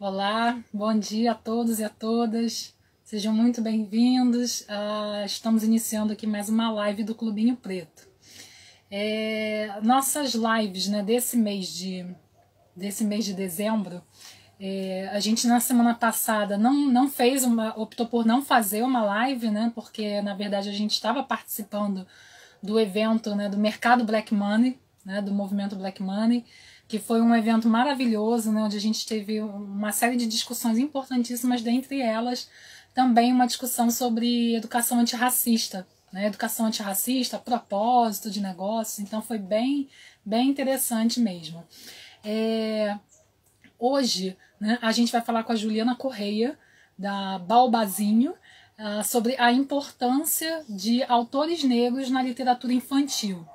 Olá, bom dia a todos e a todas. Sejam muito bem-vindos. Estamos iniciando aqui mais uma live do Clubinho Preto. Nossas lives, né, desse mês de dezembro, a gente na semana passada optou por não fazer uma live, né, porque na verdade a gente estava participando do evento, né, do Mercado Black Money, né, do movimento Black Money, que foi um evento maravilhoso, né, onde a gente teve uma série de discussões importantíssimas, dentre elas também uma discussão sobre educação antirracista, né, educação antirracista, propósito de negócio, então foi bem interessante mesmo. Hoje, né, a gente vai falar com a Juliana Correia, da Baobazinho, sobre a importância de autores negros na literatura infantil.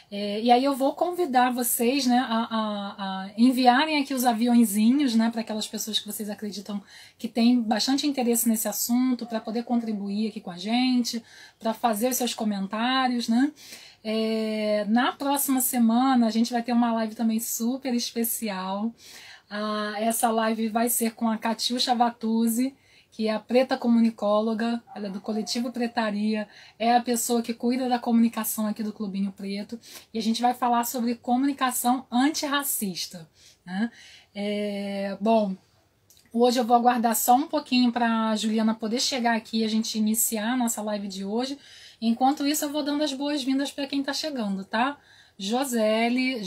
E aí eu vou convidar vocês, né, a enviarem aqui os aviõezinhos, né, para aquelas pessoas que vocês acreditam que têm bastante interesse nesse assunto, para poder contribuir aqui com a gente, para fazer os seus comentários, né. Na próxima semana a gente vai ter uma live também super especial. Essa live vai ser com a Catiuxa Vatuzzi, que é a preta comunicóloga, ela é do Coletivo Pretaria, é a pessoa que cuida da comunicação aqui do Clubinho Preto, e a gente vai falar sobre comunicação antirracista, né? Bom, hoje eu vou aguardar só um pouquinho para a Juliana poder chegar aqui e a gente iniciar a nossa live de hoje. Enquanto isso, eu vou dando as boas-vindas para quem está chegando, tá? Josele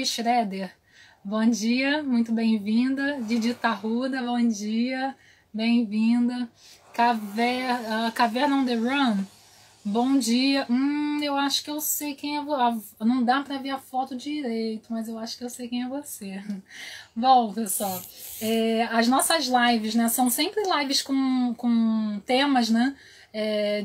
Schroeder, bom dia, muito bem-vinda. Didi Tarruda, bom dia. Bem-vinda. Caverna on the Run. Bom dia. Eu acho que eu sei quem é você. Não dá pra ver a foto direito, mas eu acho que eu sei quem é você. Bom, pessoal, as nossas lives, né, são sempre lives com temas, né,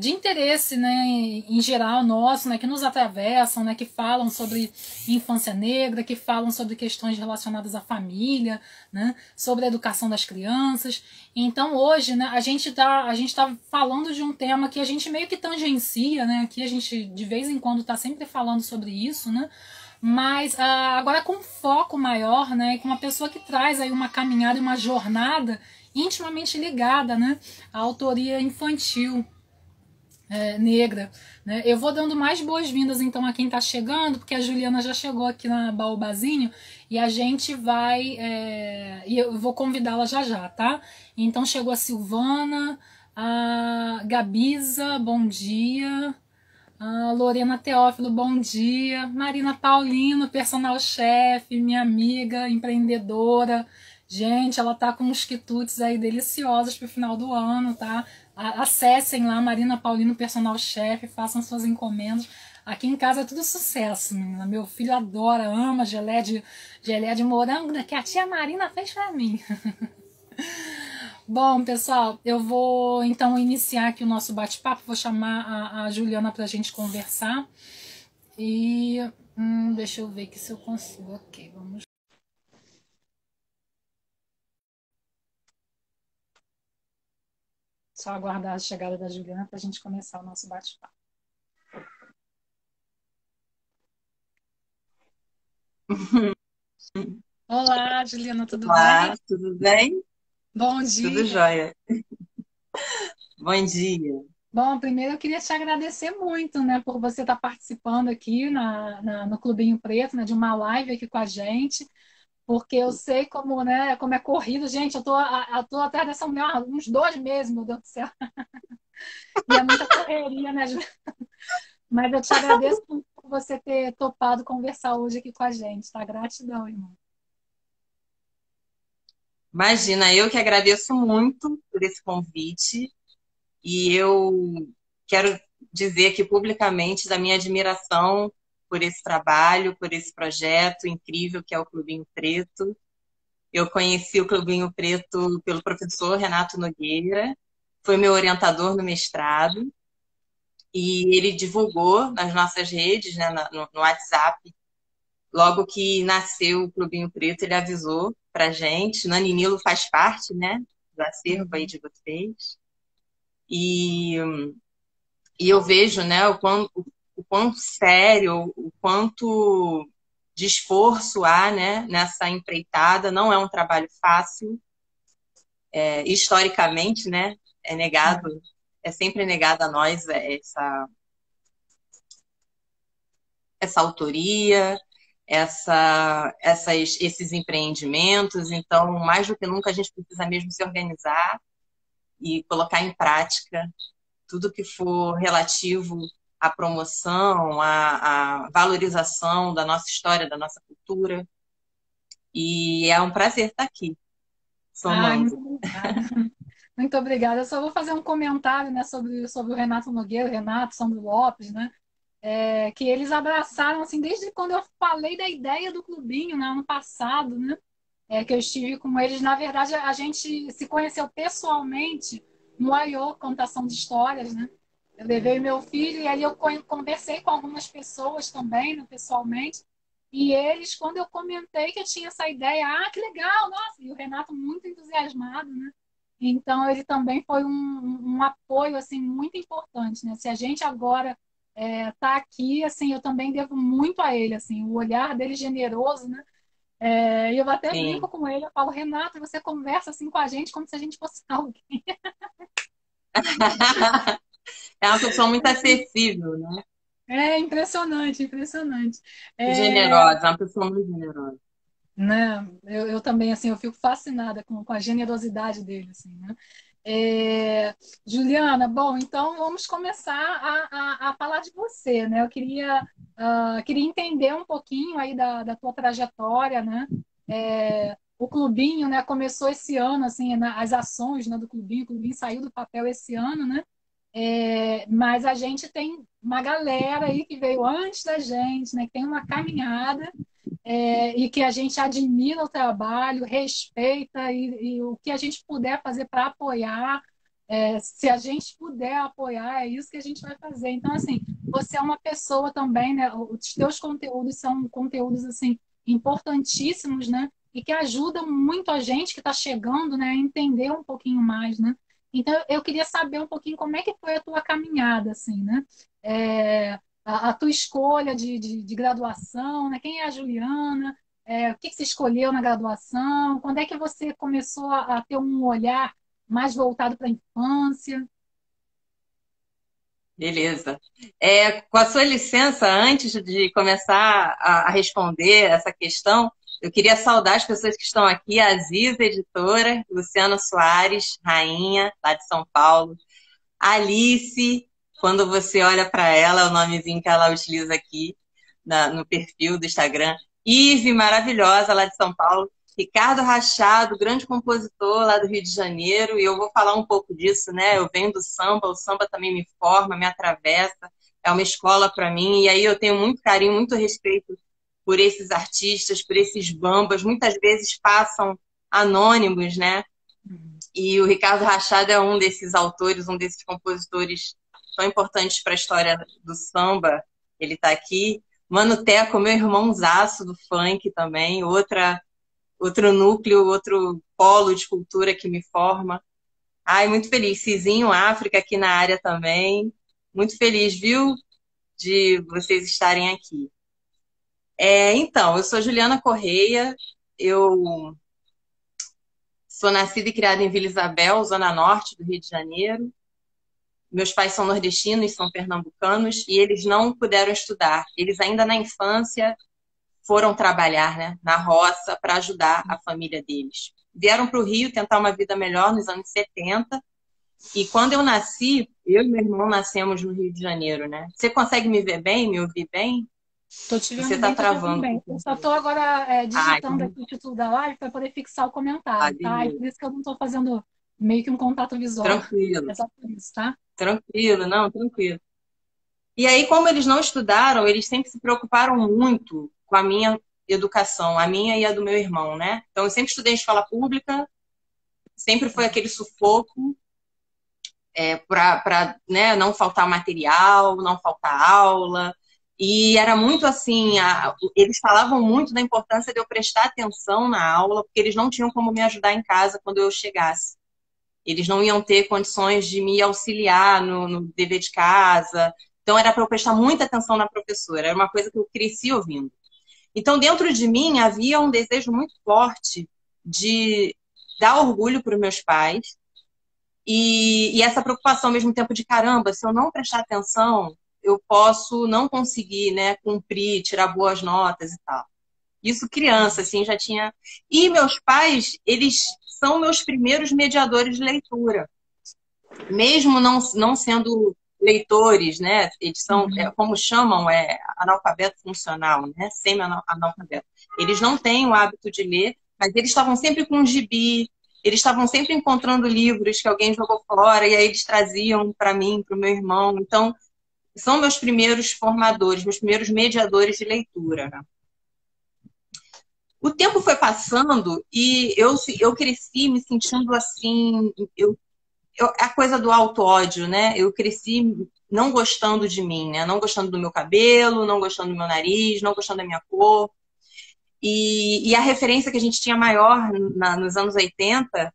de interesse, né, em geral nosso, né, que nos atravessam, né, que falam sobre infância negra, que falam sobre questões relacionadas à família, né, sobre a educação das crianças. Então hoje, né, a gente tá falando de um tema que a gente meio que tangencia, né, que a gente de vez em quando está sempre falando sobre isso, né, mas agora com foco maior, né, com uma pessoa que traz aí uma caminhada e uma jornada intimamente ligada, né, à autoria infantil negra, né? Eu vou dando mais boas-vindas então a quem está chegando, porque a Juliana já chegou aqui na Baobazinho e a gente vai e eu vou convidá-la já já, tá? Então chegou a Silvana, a Gabiza, bom dia. A Lorena Teófilo, bom dia. Marina Paulino, personal chefe, minha amiga, empreendedora. Gente, ela tá com uns quitutes aí deliciosos pro final do ano, tá? Acessem lá, Marina Paulino, personal chefe, façam suas encomendas. Aqui em casa é tudo sucesso, menina. Meu filho adora, ama gelé de morango que a tia Marina fez pra mim. Bom, pessoal, eu vou então iniciar aqui o nosso bate-papo. Vou chamar a Juliana para a gente conversar. E deixa eu ver aqui se eu consigo. Ok, vamos. Só aguardar a chegada da Juliana para a gente começar o nosso bate-papo. Olá, Juliana, tudo Olá, bem? tudo bem? Bom Tudo dia. jóia. Bom dia. Bom, primeiro eu queria te agradecer muito, né, por você estar participando aqui no Clubinho Preto, né, de uma live aqui com a gente. Porque eu sei como, né, como é corrido. Gente, eu tô atrás dessa mulher há uns 2 meses, meu Deus do céu. E é muita correria, né, Ju? Mas eu te agradeço por você ter topado conversar hoje aqui com a gente, tá? Gratidão, irmão. Imagina, eu que agradeço muito por esse convite e eu quero dizer aqui publicamente da minha admiração por esse trabalho, por esse projeto incrível que é o Clubinho Preto. Eu conheci o Clubinho Preto pelo professor Renato Nogueira, foi meu orientador no mestrado e ele divulgou nas nossas redes, né, no WhatsApp. Logo que nasceu o Clubinho Preto, ele avisou pra gente. Nani Nilo faz parte, né, do acervo aí Uhum. de vocês. E, e eu vejo, né, o quão sério, o quanto de esforço há, né, nessa empreitada. Não é um trabalho fácil. historicamente, né, é negado, é sempre negado a nós essa autoria, esses empreendimentos. Então, mais do que nunca, a gente precisa mesmo se organizar e colocar em prática tudo que for relativo à promoção, à valorização da nossa história, da nossa cultura. E é um prazer estar aqui, Ai, muito somando. obrigada. Muito obrigada. Eu só vou fazer um comentário, né, sobre o Renato Nogueira, o Renato, Sandro Lopes, né? Que eles abraçaram, assim, desde quando eu falei da ideia do clubinho, né, ano passado, né? Que eu estive com eles. Na verdade, a gente se conheceu pessoalmente no I.O., Contação de Histórias, né? Eu levei meu filho e ali eu conversei com algumas pessoas também, né, pessoalmente. E eles, quando eu comentei que eu tinha essa ideia, que legal, nossa! E o Renato muito entusiasmado, né? Então, ele também foi um apoio, assim, muito importante, né? Se a gente agora está aqui, assim, eu também devo muito a ele, assim, o olhar dele generoso, né? E eu até brinco Sim. com ele, eu falo, Renato, você conversa assim com a gente como se a gente fosse alguém. É uma pessoa muito acessível, né? É impressionante, impressionante. É, Generosa, é uma pessoa muito generosa. né? Eu também, assim, eu fico fascinada com a generosidade dele, assim, né? Juliana, bom, então vamos começar a falar de você, né? Eu queria entender um pouquinho aí da tua trajetória, né? O clubinho, né, começou esse ano, assim, as ações, né, do clubinho, o clubinho saiu do papel esse ano, né? Mas a gente tem uma galera aí que veio antes da gente, né? Que tem uma caminhada e que a gente admira o trabalho, respeita e o que a gente puder fazer para apoiar, se a gente puder apoiar, é isso que a gente vai fazer. Então, assim, você é uma pessoa também, né? Os teus conteúdos são conteúdos assim importantíssimos, né? E que ajudam muito a gente que está chegando, né, a entender um pouquinho mais, né? Então, eu queria saber um pouquinho como é que foi a tua caminhada, assim, né? A tua escolha de graduação, né? Quem é a Juliana? O que você escolheu na graduação? Quando é que você começou a ter um olhar mais voltado para a infância? Beleza. Com a sua licença, antes de começar a responder essa questão, eu queria saudar as pessoas que estão aqui, a Aziza, editora, Luciana Soares, rainha, lá de São Paulo, a Alice, quando você olha para ela, é o nomezinho que ela utiliza aqui no perfil do Instagram, Ive, maravilhosa, lá de São Paulo, Ricardo Rachado, grande compositor lá do Rio de Janeiro, e eu vou falar um pouco disso, né? Eu venho do samba, o samba também me forma, me atravessa, é uma escola para mim, e aí eu tenho muito carinho, muito respeito por esses artistas, por esses bambas, muitas vezes passam anônimos, né? E o Ricardo Rachado é um desses autores, um desses compositores tão importantes para a história do samba. Ele está aqui. Mano Teco, meu irmãozaço do funk também, outro núcleo, outro polo de cultura que me forma. Ai, muito feliz. Cizinho África aqui na área também. Muito feliz, viu, de vocês estarem aqui. Então, eu sou Juliana Correia, eu sou nascida e criada em Vila Isabel, zona norte do Rio de Janeiro. Meus pais são nordestinos, são pernambucanos, e eles não puderam estudar. Eles ainda na infância foram trabalhar, né, na roça para ajudar a família deles. Vieram para o Rio tentar uma vida melhor nos anos 70. E quando eu nasci, eu e meu irmão nascemos no Rio de Janeiro, né? Você consegue me ver bem, me ouvir bem? Estou te Você vendo está bem, estou te ouvindo travando um bem. Eu pouquinho. só estou agora Ai, digitando aqui o título da live para poder fixar o comentário, tá? E beleza. por isso que eu não estou fazendo meio que um contato visual. Tranquilo, É só por isso, tá? tranquilo, não, tranquilo. E aí, como eles não estudaram, eles sempre se preocuparam muito com a minha educação, a minha e a do meu irmão, né? Então, eu sempre estudei em escola pública, sempre foi aquele sufoco para né, não faltar material, não faltar aula. E era muito assim, eles falavam muito da importância de eu prestar atenção na aula, porque eles não tinham como me ajudar em casa quando eu chegasse. Eles não iam ter condições de me auxiliar no dever de casa. Então, era para eu prestar muita atenção na professora. Era uma coisa que eu cresci ouvindo. Então, dentro de mim, havia um desejo muito forte dá orgulho para os meus pais. E essa preocupação ao mesmo tempo de, caramba, se eu não prestar atenção, eu posso não conseguir, né, cumprir, tirar boas notas e tal. Isso criança, assim, já tinha... E meus pais, eles são meus primeiros mediadores de leitura. Mesmo não sendo leitores, né? Eles são, como chamam, analfabeto funcional, né? Semi-analfabeto. Eles não têm o hábito de ler, mas eles estavam sempre com um gibi, eles estavam sempre encontrando livros que alguém jogou fora, e aí eles traziam para mim, para o meu irmão. Então, são meus primeiros formadores, meus primeiros mediadores de leitura, né? O tempo foi passando e eu cresci me sentindo assim, a coisa do auto-ódio, né? Eu cresci não gostando de mim, né? Não gostando do meu cabelo, não gostando do meu nariz, não gostando da minha cor. E a referência que a gente tinha maior nos anos 80,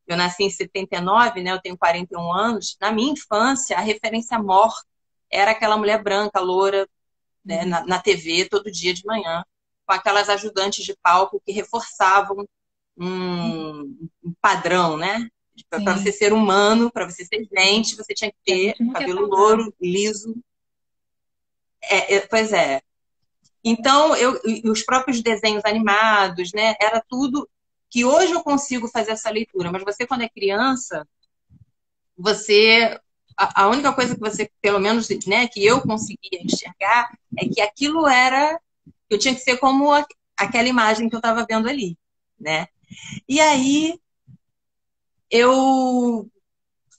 eu nasci em 79, né? Eu tenho 41 anos. Na minha infância, a referência maior era aquela mulher branca, loura, né? Na TV, todo dia de manhã, com aquelas ajudantes de palco que reforçavam um padrão, né? Para você ser humano, para você ser gente, você tinha que ter cabelo louro, liso. Pois é. Então, os próprios desenhos animados, né? Era tudo que hoje eu consigo fazer essa leitura. Mas você, quando é criança, a única coisa que você, pelo menos, né, que eu conseguia enxergar é que aquilo era... Eu tinha que ser como aquela imagem que eu estava vendo ali, né? E aí eu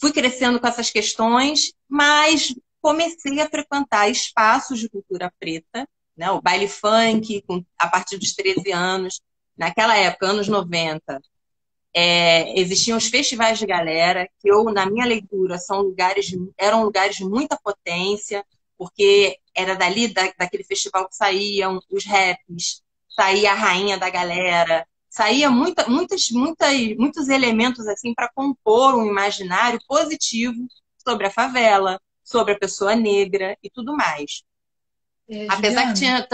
fui crescendo com essas questões, mas comecei a frequentar espaços de cultura preta, né? O baile funk, a partir dos 13 anos. Naquela época, anos 90, existiam os festivais de galera, que na minha leitura, eram lugares de muita potência, porque era dali, daquele festival que saíam os raps, saía a rainha da galera, saía muitos elementos assim para compor um imaginário positivo sobre a favela, sobre a pessoa negra e tudo mais. Apesar que tinha...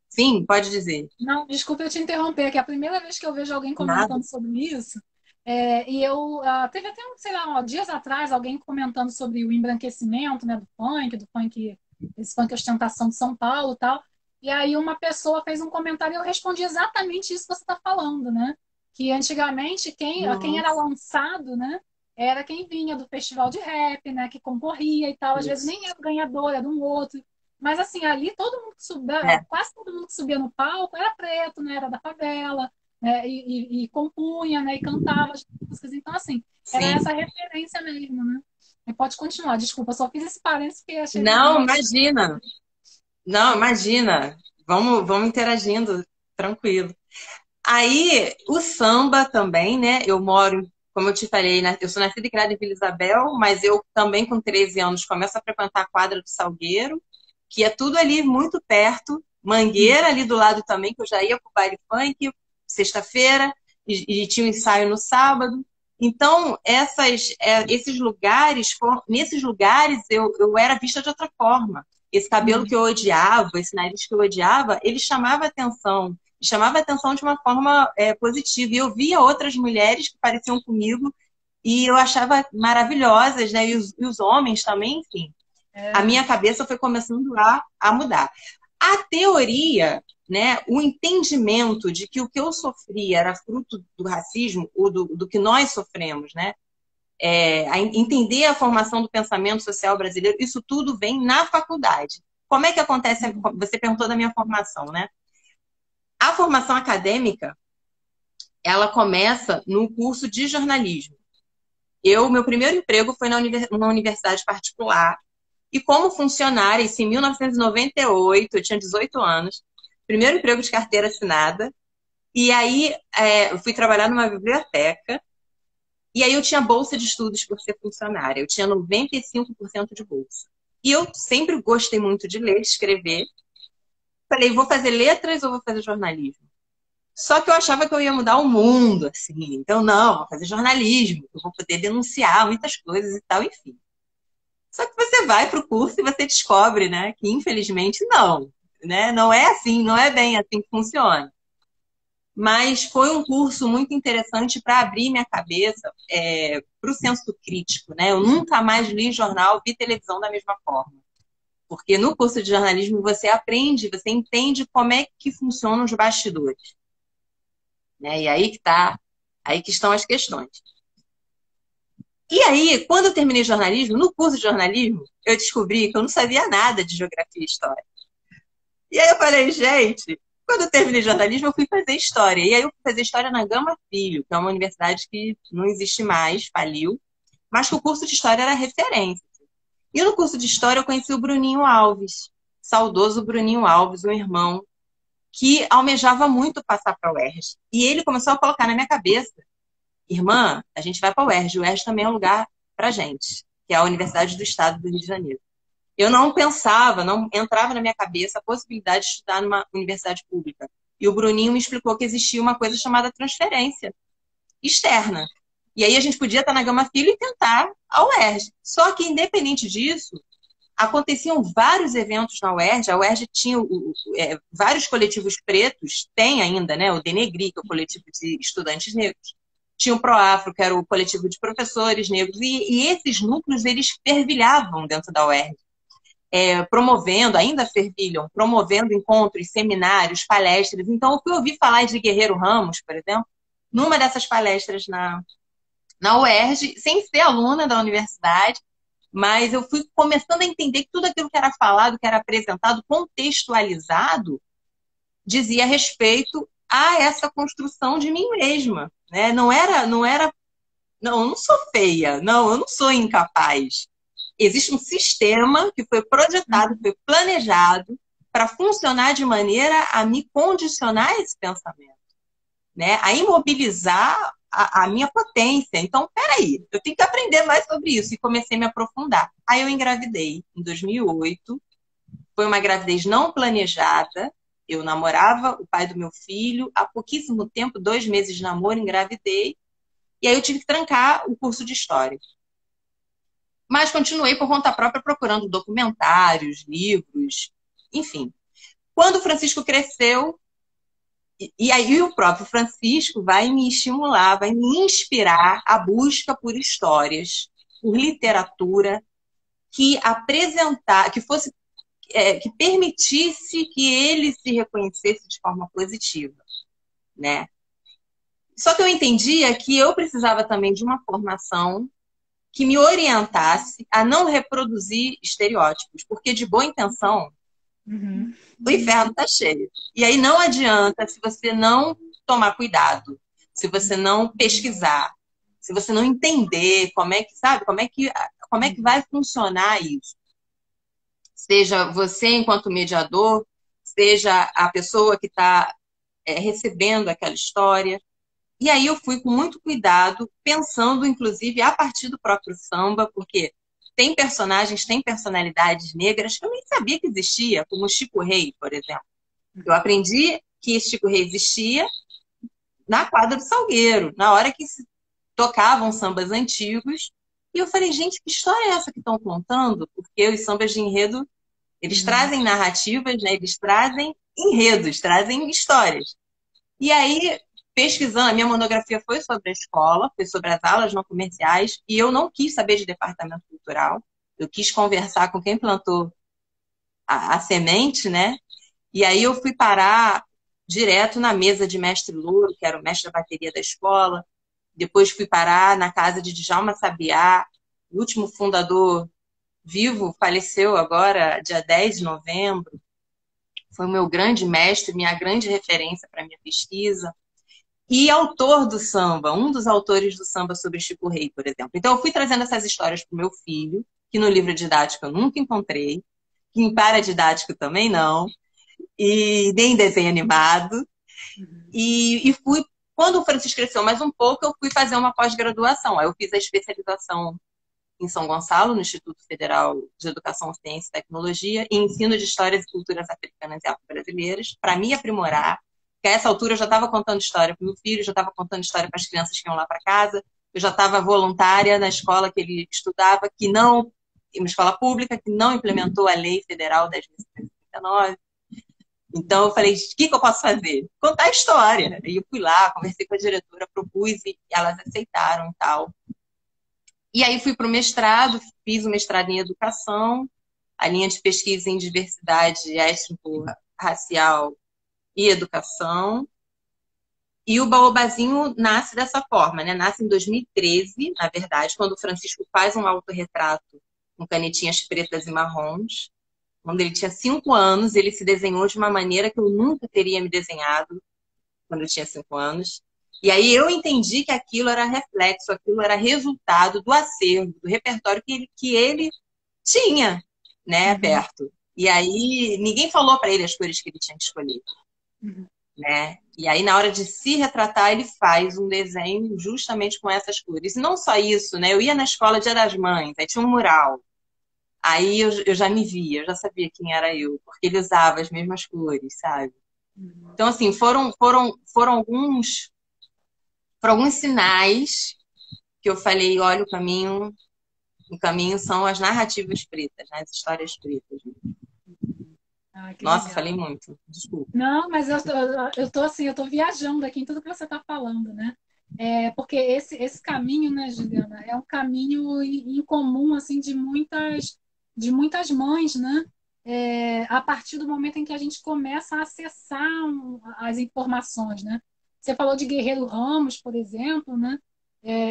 Sim, pode dizer. Não, desculpa eu te interromper, que é a primeira vez que eu vejo alguém comentando Nada. sobre isso. E eu teve até, sei lá, dias atrás, alguém comentando sobre o embranquecimento, né, do funk, esse funk ostentação de São Paulo e tal. E aí uma pessoa fez um comentário e eu respondi exatamente isso que você está falando, né? Que antigamente quem era lançado, né, era quem vinha do festival de rap, né, que concorria e tal. Às vezes nem era o ganhador, era um outro. Mas assim, ali todo mundo que subia, quase todo mundo que subia no palco era preto, né? Era da favela, né? E compunha, né? E cantava as músicas. Então, assim, era essa referência mesmo, né? E pode continuar, desculpa, só fiz esse parênteses porque achei Não, imagina. Não, imagina. Vamos interagindo, tranquilo. Aí, o samba também, né? Eu moro, como eu te falei, eu sou nascida e criada em Vila Isabel, mas eu também, com 13 anos, começo a frequentar a quadra do Salgueiro, que é tudo ali muito perto. Mangueira ali do lado também, que eu já ia pro baile funk, sexta-feira, e tinha um ensaio no sábado. Então, nesses lugares eu era vista de outra forma. Esse cabelo que eu odiava, esse nariz que eu odiava, ele chamava atenção de uma forma positiva. E eu via outras mulheres que pareciam comigo e eu achava maravilhosas, né? E os homens também, enfim. A minha cabeça foi começando a mudar. A teoria, né, o entendimento de que o que eu sofria era fruto do racismo, ou do que nós sofremos, né? Entender a formação do pensamento social brasileiro, isso tudo vem na faculdade. Como é que acontece? Você perguntou da minha formação, né? A formação acadêmica, ela começa no curso de jornalismo. Meu primeiro emprego foi numa universidade particular, e como funcionária, isso em 1998, eu tinha 18 anos, primeiro emprego de carteira assinada, e aí eu fui trabalhar numa biblioteca, e aí eu tinha bolsa de estudos por ser funcionária, eu tinha 95% de bolsa. E eu sempre gostei muito de ler, de escrever. Falei, vou fazer letras ou vou fazer jornalismo? Só que eu achava que eu ia mudar o mundo, assim. Então, não, vou fazer jornalismo, eu vou poder denunciar muitas coisas e tal, enfim. Só que você vai para o curso e você descobre, né, que infelizmente não, né? Não é assim, não é bem assim que funciona. mas foi um curso muito interessante para abrir minha cabeça para o senso crítico, né? Eu nunca mais li jornal, vi televisão da mesma forma. Porque no curso de jornalismo você aprende, você entende como é que funcionam os bastidores, né? E aí que estão as questões. E aí, quando eu terminei jornalismo, no curso de jornalismo, eu descobri que eu não sabia nada de geografia e história. E aí eu falei, gente, quando eu terminei jornalismo, eu fui fazer história. E aí eu fui fazer história na Gama Filho, que é uma universidade que não existe mais, faliu, mas que o curso de história era referência. E no curso de história eu conheci o Bruninho Alves, saudoso Bruninho Alves, um irmão que almejava muito passar para a UERJ. E ele começou a colocar na minha cabeça, irmã, a gente vai para a UERJ. O UERJ também é um lugar para gente, que é a Universidade do Estado do Rio de Janeiro. Eu não pensava, não entrava na minha cabeça a possibilidade de estudar numa universidade pública. E o Bruninho me explicou que existia uma coisa chamada transferência externa. E aí a gente podia estar na Gama Filho e tentar a UERJ. Só que, independente disso, aconteciam vários eventos na UERJ. A UERJ tinha vários coletivos pretos, tem ainda, né? O Denegri, que é o coletivo de estudantes negros. Tinha o Proafro, que era o coletivo de professores negros. E esses núcleos, eles fervilhavam dentro da UERJ. Promovendo, ainda fervilham, promovendo encontros, seminários, palestras. Então, eu fui ouvir falar de Guerreiro Ramos, por exemplo, numa dessas palestras na UERJ, sem ser aluna da universidade, mas eu fui começando a entender que tudo aquilo que era falado, que era apresentado, contextualizado, dizia respeito a essa construção de mim mesma. Né? Não, eu não sou feia, não, eu não sou incapaz. Existe um sistema que foi projetado, foi planejado para funcionar de maneira a me condicionar esse pensamento, né? A imobilizar a minha potência. Então, peraí, eu tenho que aprender mais sobre isso. E comecei a me aprofundar. Aí eu engravidei em 2008. Foi uma gravidez não planejada. Eu namorava o pai do meu filho. Há pouquíssimo tempo, 2 meses de namoro, engravidei. E aí eu tive que trancar o curso de História. Mas continuei por conta própria procurando documentários, livros, enfim. Quando o Francisco cresceu, e aí o próprio Francisco vai me estimular, vai me inspirar à busca por histórias, por literatura que permitisse que ele se reconhecesse de forma positiva, né? Só que eu entendia que eu precisava também de uma formação que me orientasse a não reproduzir estereótipos, porque de boa intenção, o inferno está cheio. E aí não adianta se você não tomar cuidado, se você não pesquisar, se você não entender como é que, sabe, como é que vai funcionar isso. Seja você enquanto mediador, seja a pessoa que está recebendo aquela história. E aí eu fui com muito cuidado, pensando, inclusive, a partir do próprio samba, porque tem personagens, tem personalidades negras que eu nem sabia que existia, como o Chico Rei, por exemplo. Eu aprendi que Chico Rei existia na quadra do Salgueiro, na hora que se tocavam sambas antigos. E eu falei, gente, que história é essa que estão contando? Porque os sambas de enredo, eles trazem narrativas, né? Eles trazem enredos, trazem histórias. E aí, pesquisando, a minha monografia foi sobre a escola, foi sobre as aulas não comerciais, e eu não quis saber de departamento cultural, eu quis conversar com quem plantou a semente, né? E aí eu fui parar direto na mesa de mestre Louro, que era o mestre da bateria da escola, depois fui parar na casa de Djalma Sabiá, o último fundador vivo, faleceu agora, dia 10 de novembro, foi o meu grande mestre, minha grande referência para a minha pesquisa. E autor do samba, um dos autores do samba sobre Chico Rei, por exemplo. Então, eu fui trazendo essas histórias para o meu filho, que no livro didático eu nunca encontrei, que em paradidático também não, e nem em desenho animado. E fui, quando o Francisco cresceu mais um pouco, eu fui fazer uma pós-graduação. Aí eu fiz a especialização em São Gonçalo, no Instituto Federal de Educação, Ciência e Tecnologia, e ensino de histórias e culturas africanas e afro-brasileiras, para me aprimorar. Porque a essa altura eu já estava contando história para o meu filho, já estava contando história para as crianças que iam lá para casa, eu já estava voluntária na escola que ele estudava, uma escola pública, que não implementou a Lei Federal 10.139. Então eu falei, o que eu posso fazer? Contar a história. E eu fui lá, conversei com a diretora, propus e elas aceitaram e tal. E aí fui para o mestrado, fiz o mestrado em educação, a linha de pesquisa em diversidade étnico-racial e educação. E o Baobazinho nasce dessa forma, né? Nasce em 2013, na verdade, quando o Francisco faz um autorretrato com canetinhas pretas e marrons. Quando ele tinha 5 anos, ele se desenhou de uma maneira que eu nunca teria me desenhado quando eu tinha 5 anos. E aí eu entendi que aquilo era reflexo, aquilo era resultado do acervo, do repertório que ele tinha, né, Uhum, perto. E aí ninguém falou para ele as cores que ele tinha que escolher, uhum. né? E aí na hora de se retratar, ele faz um desenho justamente com essas cores. E não só isso, né? Eu ia na escola Dia das Mães, aí tinha um mural. Aí eu já me via, eu já sabia quem era eu, porque ele usava as mesmas cores, sabe? Uhum. Então, assim, foram alguns sinais que eu falei, olha, o caminho são as narrativas pretas, né? As histórias pretas. Ah, que Nossa, falei legal. muito, desculpa. Não, mas eu tô assim, eu tô viajando aqui em tudo que você está falando, né? Porque esse caminho, né, Juliana, é um caminho em comum, assim, de muitas mães, né? A partir do momento em que a gente começa a acessar as informações, né? Você falou de Guerreiro Ramos, por exemplo, né?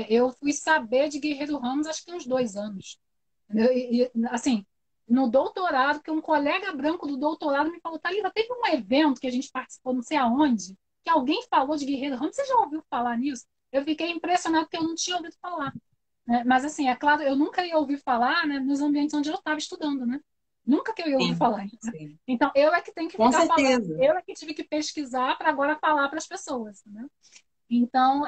Eu fui saber de Guerreiro Ramos acho que uns 2 anos. Assim, no doutorado, que um colega branco do doutorado me falou, Thalita, teve um evento que a gente participou, não sei aonde, que alguém falou de Guerreiro Ramos. Você já ouviu falar nisso? Eu fiquei impressionado porque eu não tinha ouvido falar. Né? Mas, assim, é claro, eu nunca ia ouvir falar, né, nos ambientes onde eu estava estudando, né? Nunca que eu ia ouvir Sim, falar. sim. Então, eu é que tenho que Com ficar falando. certeza. Eu é que tive que pesquisar para agora falar para as pessoas, né? Então,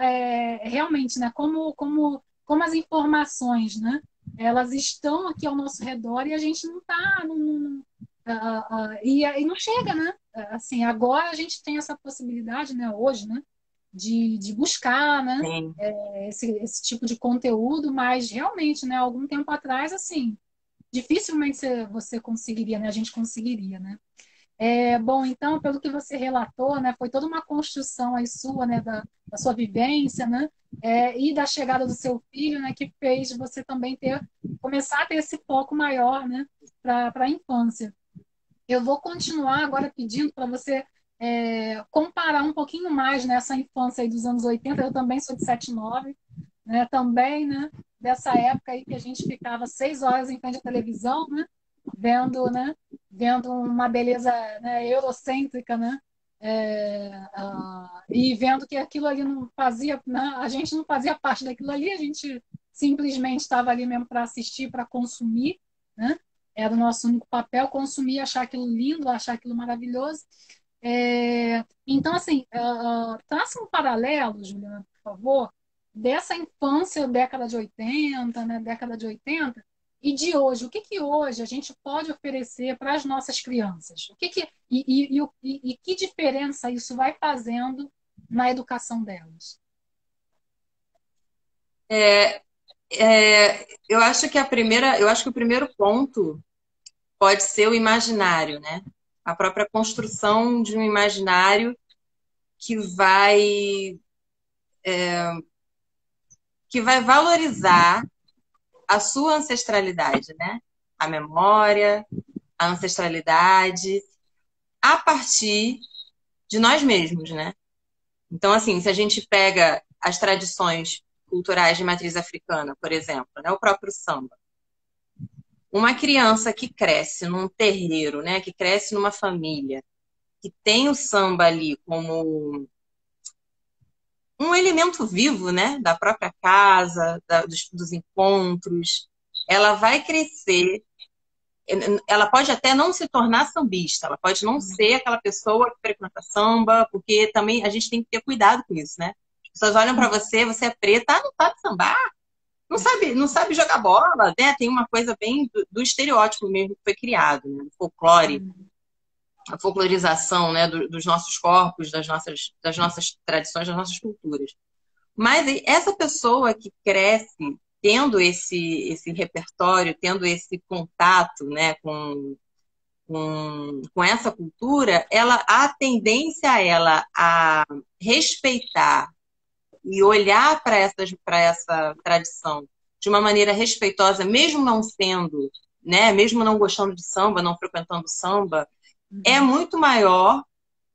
realmente, né, como as informações, né, elas estão aqui ao nosso redor e a gente não está, e não chega, né? Assim, agora a gente tem essa possibilidade, né, hoje, né, de buscar, né, Sim. esse tipo de conteúdo, mas realmente, né, algum tempo atrás, assim, dificilmente você conseguiria, né, a gente conseguiria, né? Bom, então, pelo que você relatou, né, foi toda uma construção aí sua, né, da sua vivência, né, e da chegada do seu filho, né, que fez você também começar a ter esse foco maior, né, para a infância. Eu vou continuar agora pedindo para você comparar um pouquinho mais nessa infância aí dos anos 80. Eu também sou de 79, né, também, né, dessa época aí que a gente ficava 6 horas em frente à televisão, né, vendo uma beleza, né, eurocêntrica, né, e vendo que aquilo ali não fazia, né, a gente não fazia parte daquilo ali, a gente simplesmente estava ali mesmo para assistir, para consumir, né, era o nosso único papel, consumir, achar aquilo lindo, achar aquilo maravilhoso. Então, assim, traça um paralelo, Juliana, por favor, dessa infância, década de 80, né, década de 80, e de hoje. O que que hoje a gente pode oferecer para as nossas crianças? E que diferença isso vai fazendo na educação delas? É, eu acho que o primeiro ponto pode ser o imaginário, né? A própria construção de um imaginário que vai que vai valorizar a sua ancestralidade, né? A memória, a ancestralidade, a partir de nós mesmos, né? Então, assim, se a gente pega as tradições culturais de matriz africana, por exemplo, né? O próprio samba. Uma criança que cresce num terreiro, né? Que cresce numa família, que tem o samba ali como um elemento vivo, né? Da própria casa, dos encontros, ela vai crescer. Ela pode até não se tornar sambista, ela pode não ser aquela pessoa que frequenta samba, porque também a gente tem que ter cuidado com isso, né? As pessoas olham para você, você é preta, não sabe sambar, não sabe jogar bola, né? Tem uma coisa bem do estereótipo mesmo que foi criado, né? O folclore, a folclorização, né? Dos nossos corpos, das nossas tradições, das nossas culturas. Mas essa pessoa que cresce tendo esse repertório, tendo esse contato, né, com essa cultura, a tendência ela a respeitar e olhar para essa tradição de uma maneira respeitosa, mesmo não sendo, né, mesmo não gostando de samba, não frequentando samba, é muito maior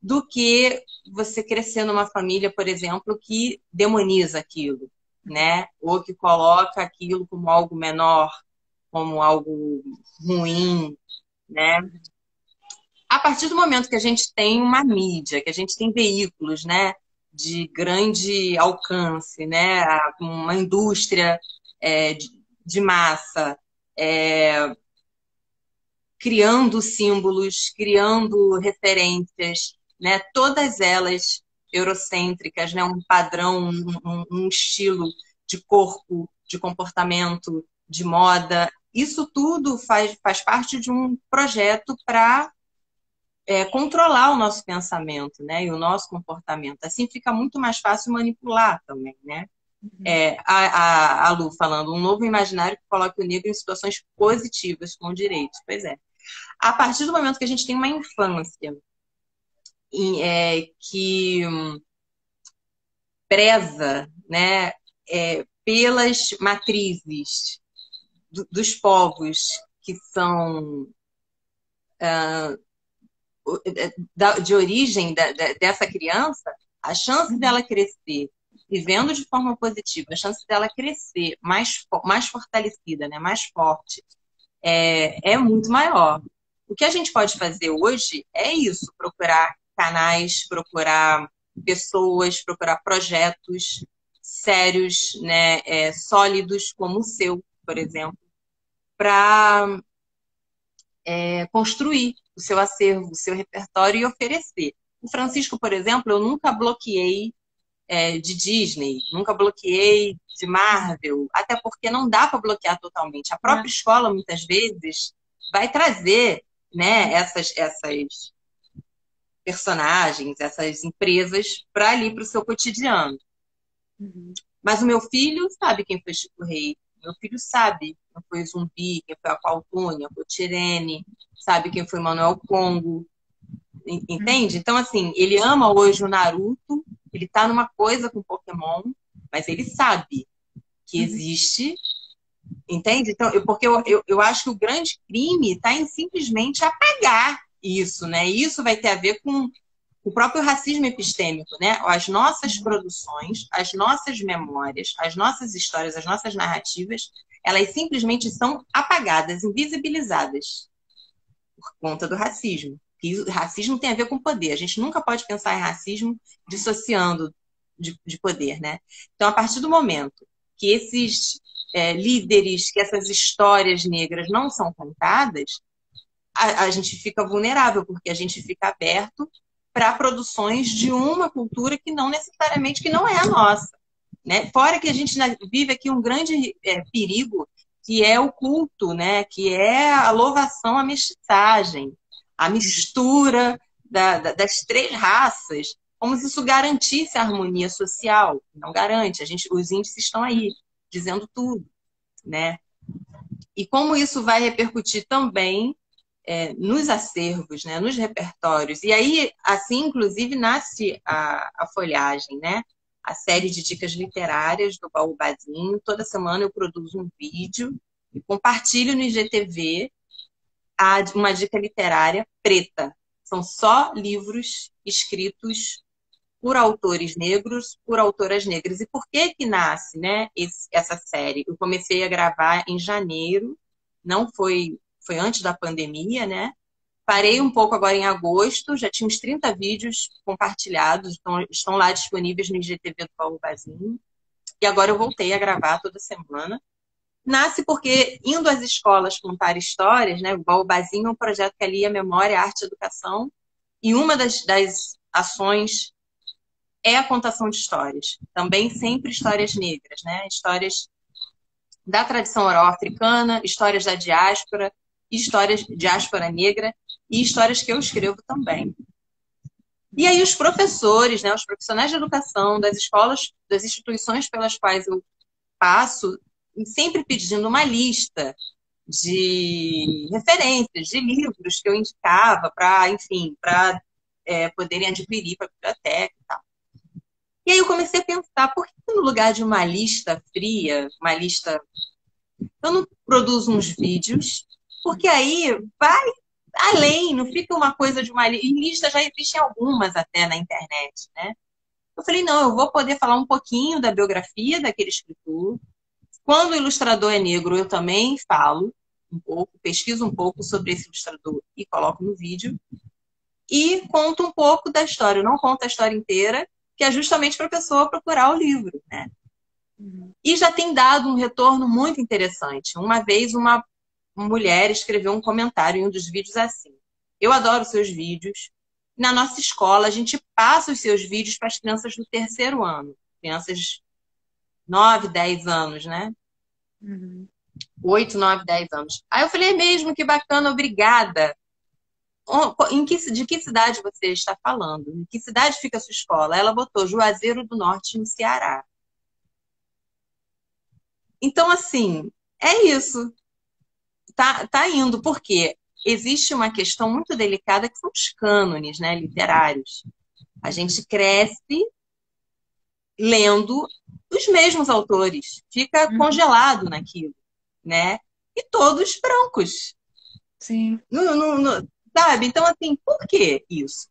do que você crescer numa família, por exemplo, que demoniza aquilo, né? Ou que coloca aquilo como algo menor, como algo ruim, né? A partir do momento que a gente tem uma mídia, que a gente tem veículos, né, de grande alcance, né, uma indústria de massa, é, criando símbolos, criando referências, né, todas elas eurocêntricas, né, um padrão, um estilo de corpo, de comportamento, de moda. Isso tudo faz parte de um projeto para controlar o nosso pensamento, né, e o nosso comportamento. Assim fica muito mais fácil manipular também, né? A Lu falando, um novo imaginário que coloque o negro em situações positivas com direitos. Pois é. A partir do momento que a gente tem uma infância que preza, né, pelas matrizes dos povos que são de origem dessa criança, a chance dela crescer vivendo de forma positiva, a chance dela crescer mais fortalecida, né, mais forte, é muito maior. O que a gente pode fazer hoje é isso, procurar canais, procurar pessoas, procurar projetos sérios, né, sólidos, como o seu, por exemplo, para construir o seu acervo, o seu repertório e oferecer. O Francisco, por exemplo, eu nunca bloqueei de Disney, nunca bloqueei de Marvel, até porque não dá para bloquear totalmente. A própria escola, muitas vezes, vai trazer, né, essas personagens, essas empresas para ali, para o seu cotidiano. Mas o meu filho sabe quem foi Chico Rei. Meu filho sabe quem foi Zumbi, quem foi a Pautônia, a Potirene, sabe quem foi Manuel Congo. Entende? Então, assim, ele ama hoje o Naruto, ele tá numa coisa com Pokémon, mas ele sabe que existe, entende? Então, porque eu acho que o grande crime está em simplesmente apagar isso, né? E isso vai ter a ver com o próprio racismo epistêmico, né? As nossas produções, as nossas memórias, as nossas histórias, as nossas narrativas, elas simplesmente são apagadas, invisibilizadas por conta do racismo. E o racismo tem a ver com poder. A gente nunca pode pensar em racismo dissociando de poder, né? Então, a partir do momento que esses líderes, que essas histórias negras não são contadas, a gente fica vulnerável, porque a gente fica aberto para produções de uma cultura que não necessariamente, que não é a nossa, né? Fora que a gente vive aqui um grande perigo, que é o culto, né? Que é a louvação à mestiçagem, a mistura das três raças, como se isso garantisse a harmonia social. Não garante, os índices estão aí, dizendo tudo, né? E como isso vai repercutir também nos acervos, né, nos repertórios. E aí, assim, inclusive, nasce a folhagem, né? A série de dicas literárias do Baúbazinho. Toda semana eu produzo um vídeo e compartilho no IGTV uma dica literária preta. São só livros escritos por autores negros, por autoras negras. E por que que nasce, né, essa série? Eu comecei a gravar em janeiro, não foi antes da pandemia, né? Parei um pouco agora em agosto, já tinha uns 30 vídeos compartilhados, estão lá disponíveis no IGTV do Paulo Bazinho. E agora eu voltei a gravar toda semana. Nasce porque, indo às escolas contar histórias, né? O Baúbazinho é um projeto que alia memória, arte e educação, e uma das ações é a contação de histórias. Também sempre histórias negras, né? Histórias da tradição oral africana, histórias da diáspora, histórias de diáspora negra e histórias que eu escrevo também. E aí os professores, né, os profissionais de educação das escolas, das instituições pelas quais eu passo, sempre pedindo uma lista de referências, de livros que eu indicava para, enfim, para poderem adquirir para a biblioteca e tal. E aí eu comecei a pensar, por que no lugar de uma lista fria, uma lista, eu não produzo uns vídeos, porque aí vai além, não fica uma coisa de uma lista. Em lista já existem algumas até na internet, né? Eu falei, não, eu vou poder falar um pouquinho da biografia daquele escritor. Quando o ilustrador é negro, eu também falo um pouco, pesquiso um pouco sobre esse ilustrador e coloco no vídeo. E conto um pouco da história. Eu não conto a história inteira, que é justamente para a pessoa procurar o livro, né? E já tem dado um retorno muito interessante. Uma vez, uma mulher escreveu um comentário em um dos vídeos assim: eu adoro seus vídeos. Na nossa escola, a gente passa os seus vídeos para as crianças do terceiro ano. Crianças de 9, 10 anos, né? 8, 9, 10 anos. Aí eu falei, é mesmo, que bacana, obrigada. De que cidade você está falando? Em que cidade fica a sua escola? Ela botou Juazeiro do Norte, no Ceará. Então, assim, é isso. Tá indo, porque existe uma questão muito delicada que são os cânones, né, literários. A gente cresce lendo os mesmos autores, fica congelado naquilo, né? E todos brancos. Sim. Sabe? Então, assim, por que isso?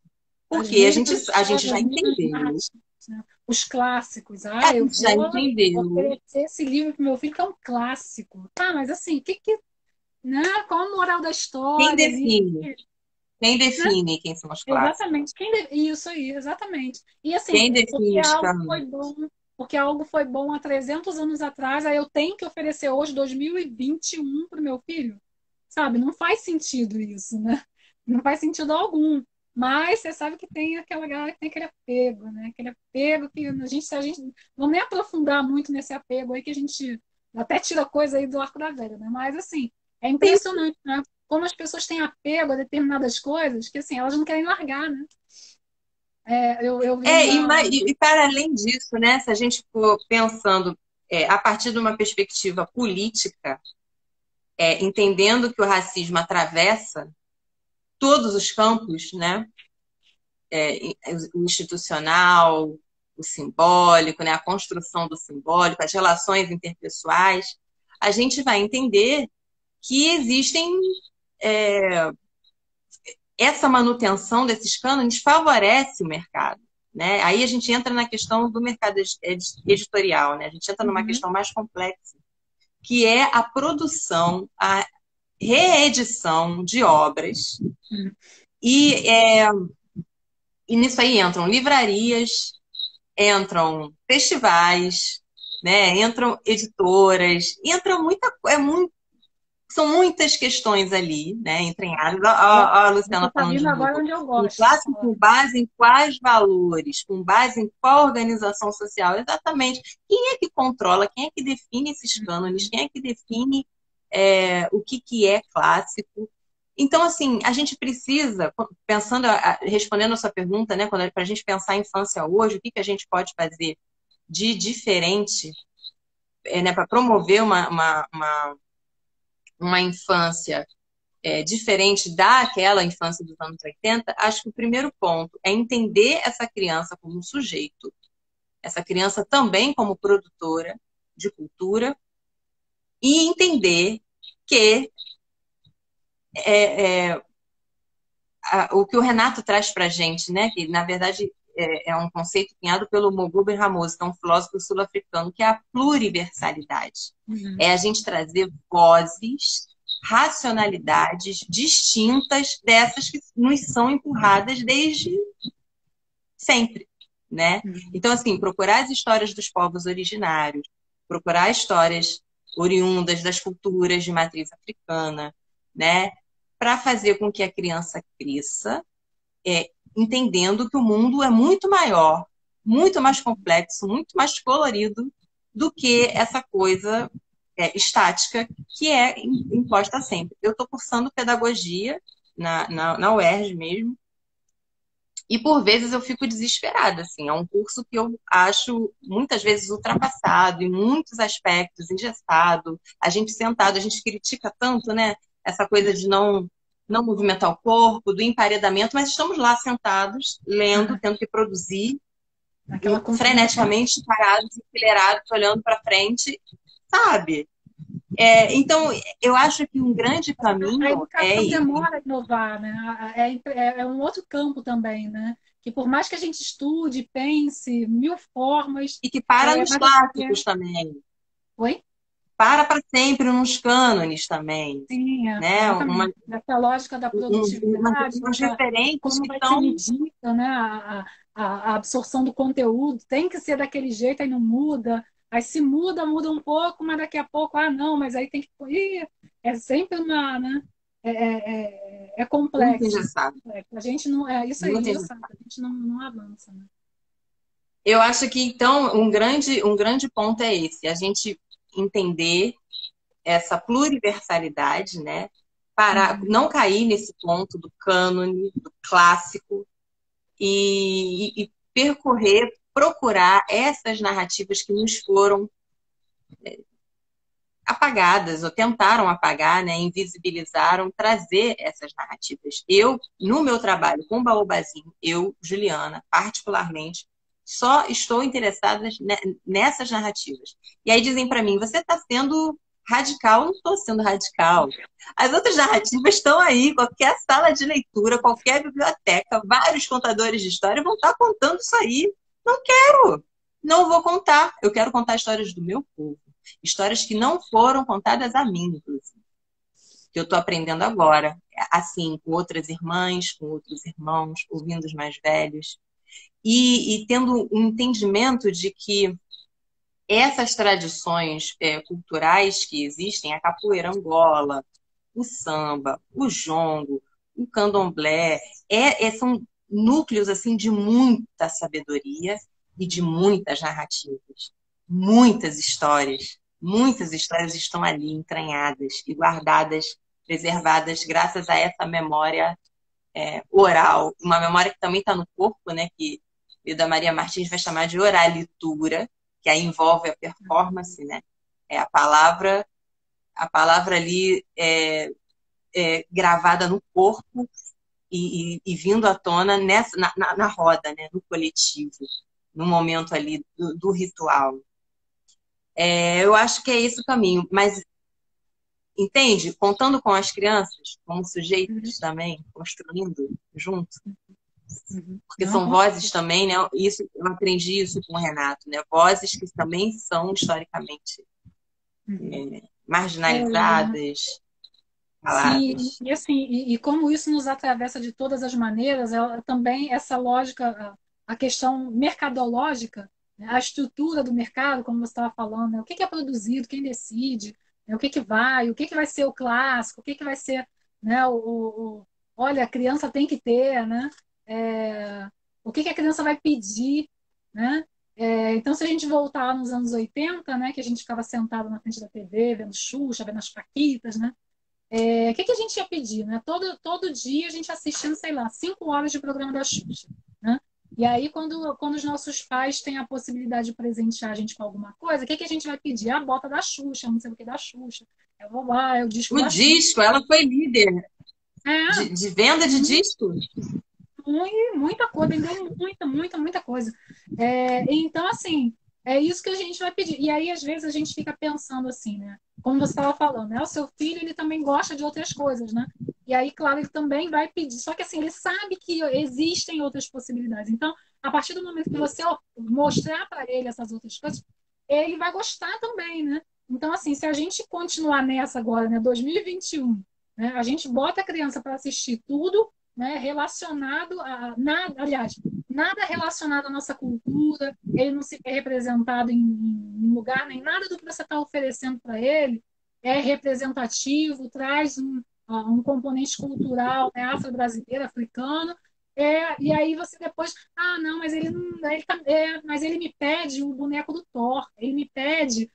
Porque a gente já As mesmas entendeu. narrativas, né? Os clássicos. A Ah, eu gente já vou entendeu. oferecer esse livro para o meu filho, que é um clássico. Tá, mas assim, né? Qual a moral da Quem história ali? define? Quem Né? define quem são os clássicos? Exatamente. Isso aí, exatamente. E assim, Quem porque define os algo cânones? foi bom, porque algo foi bom há 300 anos atrás, aí eu tenho que oferecer hoje, 2021, para o meu filho? Sabe? Não faz sentido isso, né? Não faz sentido algum. Mas você sabe que tem aquela galera que tem aquele apego, né? Aquele apego que se a gente não nem aprofundar muito nesse apego aí, que a gente até tira coisa aí do arco da velha, né? Mas assim, é impressionante, né? Como as pessoas têm apego a determinadas coisas que assim, elas não querem largar, né? Eu vi uma. E para além disso, né, se a gente for pensando a partir de uma perspectiva política, entendendo que o racismo atravessa todos os campos, né, o institucional, o simbólico, né, a construção do simbólico, as relações interpessoais, a gente vai entender que existem essa manutenção desses cânones favorece o mercado. Né? Aí a gente entra na questão do mercado editorial, né? A gente entra numa questão mais complexa, que é a produção, a reedição de obras. E, e nisso aí entram livrarias, entram festivais, né? Entram editoras, entra muita coisa. São muitas questões ali, né, entranhadas. A Você Luciana está falando de vindo agora novo. onde eu Um gosto de clássico falar. com base em quais valores? Com base em qual organização social? Exatamente. Quem é que controla? Quem é que define esses cânones? Quem é que define o que é clássico? Então, assim, a gente precisa, pensando, respondendo a sua pergunta, né, para a gente pensar a infância hoje, o que a gente pode fazer de diferente, né, para promover uma infância diferente daquela infância dos anos 80, acho que o primeiro ponto é entender essa criança como um sujeito, essa criança também como produtora de cultura, e entender que o que o Renato traz para a gente, né, que na verdade é um conceito cunhado pelo Mobuben Ramosi, que é um filósofo sul-africano, que é a pluriversalidade. É a gente trazer vozes, racionalidades distintas dessas que nos são empurradas desde sempre, né? Então, assim, procurar as histórias dos povos originários, procurar histórias oriundas das culturas de matriz africana, né? Para fazer com que a criança cresça entendendo que o mundo é muito maior, muito mais complexo, muito mais colorido do que essa coisa estática que é imposta sempre. Eu estou cursando pedagogia na UERJ mesmo, E por vezes eu fico desesperada, assim. É um curso que eu acho muitas vezes ultrapassado, em muitos aspectos, engessado. A gente sentado, a gente critica tanto, né? Essa coisa de não movimentar o corpo, do emparedamento, mas estamos lá sentados, lendo, tendo que produzir, Aquela concentração. freneticamente parados, enfileirados, olhando para frente, sabe? Então, eu acho que um grande A caminho educação demora a inovar, né? É um outro campo também, né? Que por mais que a gente estude, pense, mil formas, e que para nos mas clássicos também. oi? Para sempre nos cânones também, Sim, né? exatamente. Essa lógica da produtividade, Umas referentes como que vai ser estão medida, né? A absorção do conteúdo tem que ser daquele jeito, aí não muda. Aí se muda, muda um pouco, mas daqui a pouco, não, mas aí tem que. Ih, é sempre uma, né? É muito complexo. engessadas, A gente não. É isso aí, muito engessado. engessadas. A gente não avança, né? Eu acho que, então, um grande ponto é esse, a gente entender essa pluriversalidade, né? Para Uhum. não cair nesse ponto do cânone, do clássico, e percorrer, procurar essas narrativas que nos foram apagadas, ou tentaram apagar, né, invisibilizaram, trazer essas narrativas. Eu, no meu trabalho com o Baobazinho, eu, Juliana, particularmente, só estou interessada nessas narrativas. E aí dizem para mim, você está sendo radical? Eu não estou sendo radical. As outras narrativas estão aí, qualquer sala de leitura, qualquer biblioteca, vários contadores de história vão estar contando isso aí. Não quero, não vou contar. Eu quero contar histórias do meu povo. Histórias que não foram contadas a mim, inclusive. Que eu estou aprendendo agora. Assim, com outras irmãs, com outros irmãos, ouvindo os mais velhos. E tendo um entendimento de que essas tradições culturais que existem, a capoeira Angola, o samba, o jongo, o candomblé, são núcleos assim de muita sabedoria e de muitas narrativas, muitas histórias estão ali entranhadas e guardadas, preservadas graças a essa memória oral, uma memória que também está no corpo, né? Que Vida Maria Martins vai chamar de oralitura, que aí envolve a performance, né? É a palavra ali gravada no corpo e vindo à tona na roda, né? No coletivo, no momento ali do ritual. Eu acho que é esse o caminho, mas entende? Contando com as crianças, como Uhum. sujeitos também, construindo junto. Uhum. Porque Não, são com vozes certeza. também, né? Isso, eu aprendi isso com o Renato, né? Vozes que também são historicamente Uhum. É, marginalizadas, sim, caladas. e assim, e como isso nos atravessa de todas as maneiras, também essa lógica, a questão mercadológica, né, a estrutura do mercado, como você estava falando, né, o que que é produzido, quem decide, né, o que que vai ser o clássico, o que que vai ser, né, olha, a criança tem que ter, né, é, o que que a criança vai pedir, né? Então, se a gente voltar nos anos 80, né, que a gente ficava sentado na frente da TV, vendo Xuxa, vendo as Paquitas, né? O que que a gente ia pedir, né? Todo dia a gente assistindo, sei lá, 5 horas de programa da Xuxa, né? E aí, quando os nossos pais têm a possibilidade de presentear a gente com alguma coisa, o que que a gente vai pedir? A bota da Xuxa, não sei o que da Xuxa. Eu vou lá, é o disco O da Xuxa. disco, ela foi líder É, de venda de discos. muita coisa, vendeu muita coisa. Então, assim, é isso que a gente vai pedir. E aí, às vezes, a gente fica pensando assim, né? Como você estava falando, né? O seu filho, ele também gosta de outras coisas, né? E aí, claro, ele também vai pedir. Só que, assim, ele sabe que existem outras possibilidades. Então, a partir do momento que você mostrar para ele essas outras coisas, ele vai gostar também, né? Então, assim, se a gente continuar nessa agora, né? 2021, né? A gente bota a criança para assistir tudo, né, relacionado a nada, aliás, nada relacionado à nossa cultura, ele não se vê representado em lugar nem nada do que você está oferecendo para ele é representativo, traz um componente cultural, né, afro-brasileiro, africano, e aí você depois, não, mas ele não, mas ele me pede o boneco do Thor, ele me pede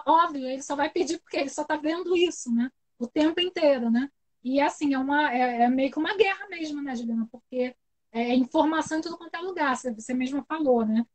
óbvio, ele só vai pedir porque ele só está vendo isso, né? O tempo inteiro, né? E assim, é meio que uma guerra mesmo, né, Juliana? Porque é informação em tudo quanto é lugar, você mesma falou, né?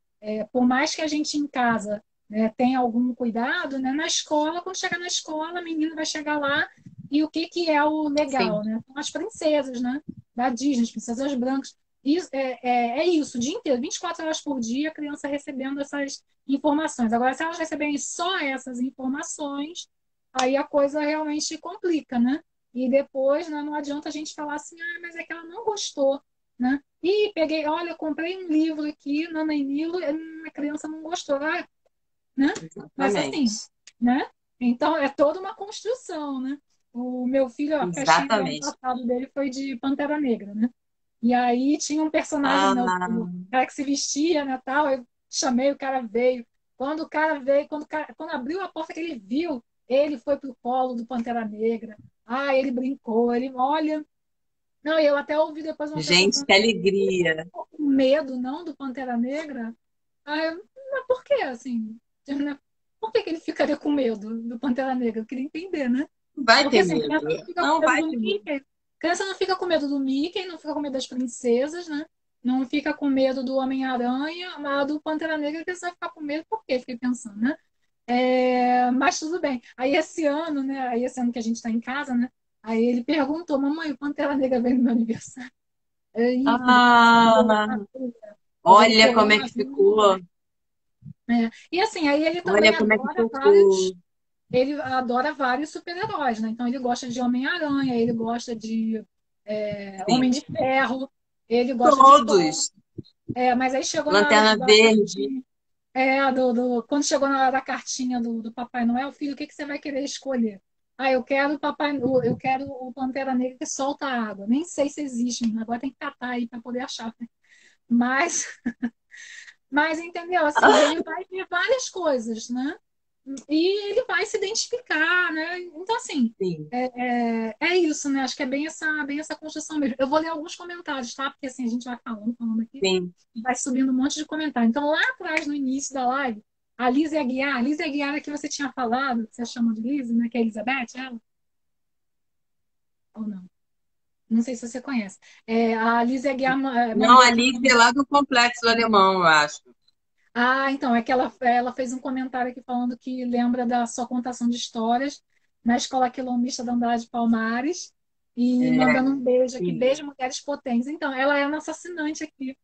Por mais que a gente em casa, né, tenha algum cuidado, né, na escola, quando chegar na escola, a menina vai chegar lá e o que que é o legal, Sim, né? São as princesas, né? Da Disney, as princesas brancas. Isso, é isso, o dia inteiro, 24 horas por dia, a criança recebendo essas informações. Agora, se elas receberem só essas informações, aí a coisa realmente complica, né? E depois, né, não adianta a gente falar assim, ah, mas é que ela não gostou, né? E peguei, olha, comprei um livro aqui, Nana e Nilo, a criança não gostou, ah, né? Mas assim, exatamente. né? Então é toda uma construção, né? O meu filho, a festinha do ano Exatamente. passado dele foi de Pantera Negra, né? E aí tinha um personagem, né, o Ah, cara que se vestia, né, tal, eu chamei, o cara veio. Quando o cara veio, quando abriu a porta que ele viu, ele foi pro colo do Pantera Negra. Ah, ele brincou, ele, olha, não, eu até ouvi depois uma pessoa gente, falando, que ele alegria. ficou com medo, não, do Pantera Negra? Aí eu, mas por quê, assim? Né? Por que que ele ficaria com medo do Pantera Negra? Eu queria entender, né? Vai Porque ter assim, medo. criança não fica com Não medo vai do ter medo. Mickey. Criança não fica com medo do Mickey, não fica com medo das princesas, né? Não fica com medo do Homem-Aranha, mas do Pantera Negra que você vai ficar com medo, por quê? Fiquei pensando, né? Mas tudo bem. Aí esse ano, né? Aí esse ano que a gente está em casa, né? Aí ele perguntou, mamãe, o Pantera Negra veio no meu aniversário. Aí, filho, Ah, fazer ele olha como é colar. que ficou. E assim, aí ele também Olha como é que ficou. ele adora vários super-heróis, né? Então ele gosta de Homem-Aranha, ele gosta de Homem Sim. de Ferro, ele gosta de Thor. Todos. Mas aí chegou na hora Lanterna da Verde. cartinha. Quando chegou na hora da cartinha do Papai Noel, filho, o que que você vai querer escolher? Ah, eu quero o Pantera Negra que solta água. Nem sei se existe, menina. Agora tem que catar aí para poder achar, né? Mas, mas entendeu? Assim, ele vai ver várias coisas, né? E ele vai se identificar, né? Então, assim, Sim, é isso, né? Acho que é bem essa construção mesmo. Eu vou ler alguns comentários, tá? Porque assim, a gente vai falando aqui, sim. vai subindo um monte de comentário. Então, lá atrás, no início da live, a Lizzie Aguiar é que você tinha falado, que você chama de Lizzie, né? Que é a Elizabeth, ela? Ou não? Não sei se você conhece. A Lizzie Aguiar Não, mandou a aqui um Alice é comentário. lá do Complexo Alemão, eu acho. Ah, então, é que ela fez um comentário aqui falando que lembra da sua contação de histórias na Escola Quilombista da Andrade Palmares e É, mandando um beijo aqui, sim. beijo, mulheres potentes. Então, ela é a nossa assinante aqui.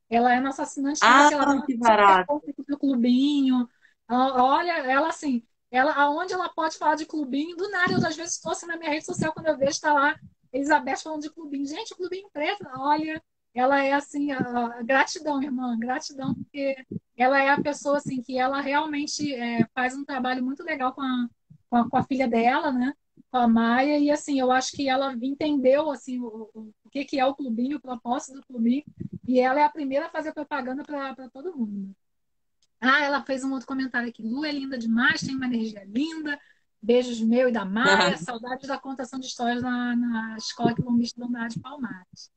Ela é nossa assinante, então Ah, assim, ela dá uma que super barato. força aqui pro clubinho. Olha, ela assim, ela aonde ela pode falar de clubinho, do nada, eu às vezes estou assim na minha rede social quando eu vejo está lá Elizabeth falando de clubinho. Gente, o clubinho preto, olha, ela é assim, gratidão, irmã, gratidão, porque ela é a pessoa assim que ela realmente faz um trabalho muito legal com a filha dela, né? Com a Maia, e assim, eu acho que ela entendeu assim o que que é o clubinho, o propósito do clubinho. E ela é a primeira a fazer propaganda para todo mundo. Ah, ela fez um outro comentário aqui. Lu é linda demais, tem uma energia linda. Beijos meu e da Maia. Saudades da contação de histórias na Escola Quilombista da de Palmares.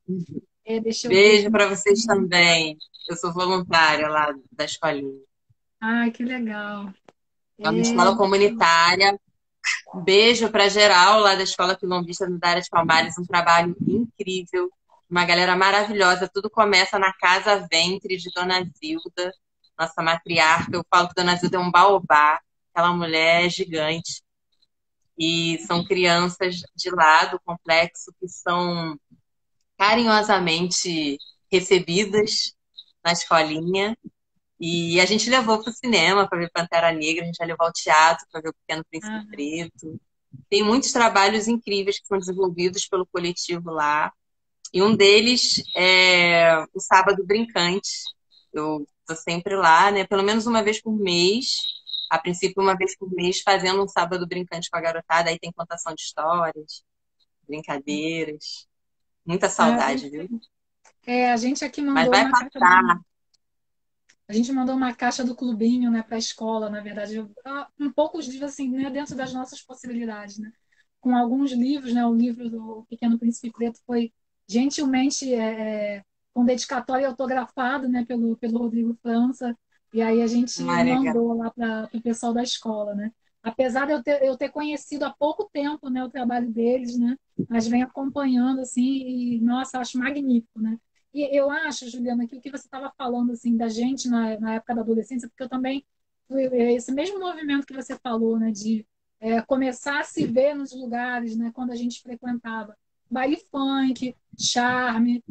Deixa eu ver Beijo aqui. para vocês também. Eu sou voluntária lá da escolinha. Ai, que legal. É uma escola Deixa eu... comunitária. Um beijo para geral lá da Escola Quilombista da área de Palmares. Um trabalho incrível. Uma galera maravilhosa. Tudo começa na Casa Ventre de Dona Zilda, nossa matriarca. Eu falo que Dona Zilda é um baobá. Aquela mulher é gigante. E são crianças de lá do complexo que são carinhosamente recebidas na escolinha. E a gente levou para o cinema para ver Pantera Negra, a gente vai levar ao teatro para ver o Pequeno Príncipe Ah, Preto. Tem muitos trabalhos incríveis que são desenvolvidos pelo coletivo lá. E um deles é o Sábado Brincante. Eu estou sempre lá, né? Pelo menos uma vez por mês. A princípio, uma vez por mês, fazendo um sábado brincante com a garotada. Aí tem contação de histórias, brincadeiras. Muita a saudade, gente, viu? a gente aqui Mas mandou vai uma caixa passar. a gente mandou uma caixa do clubinho, né, para a escola, na verdade, um pouco assim, né, dentro das nossas possibilidades, né? Com alguns livros, né? O livro do Pequeno Príncipe Preto foi gentilmente com dedicatório autografado, né? Pelo Rodrigo França. E aí a gente Ah, legal. mandou lá para o pessoal da escola, né? Apesar de eu ter conhecido há pouco tempo, né? O trabalho deles, né? Mas venho acompanhando assim e nossa, acho magnífico, né? E eu acho, Juliana, que o que você estava falando assim da gente na época da adolescência, porque eu também esse mesmo movimento que você falou, né, de começar a se ver nos lugares, né, quando a gente frequentava baile funk, charme,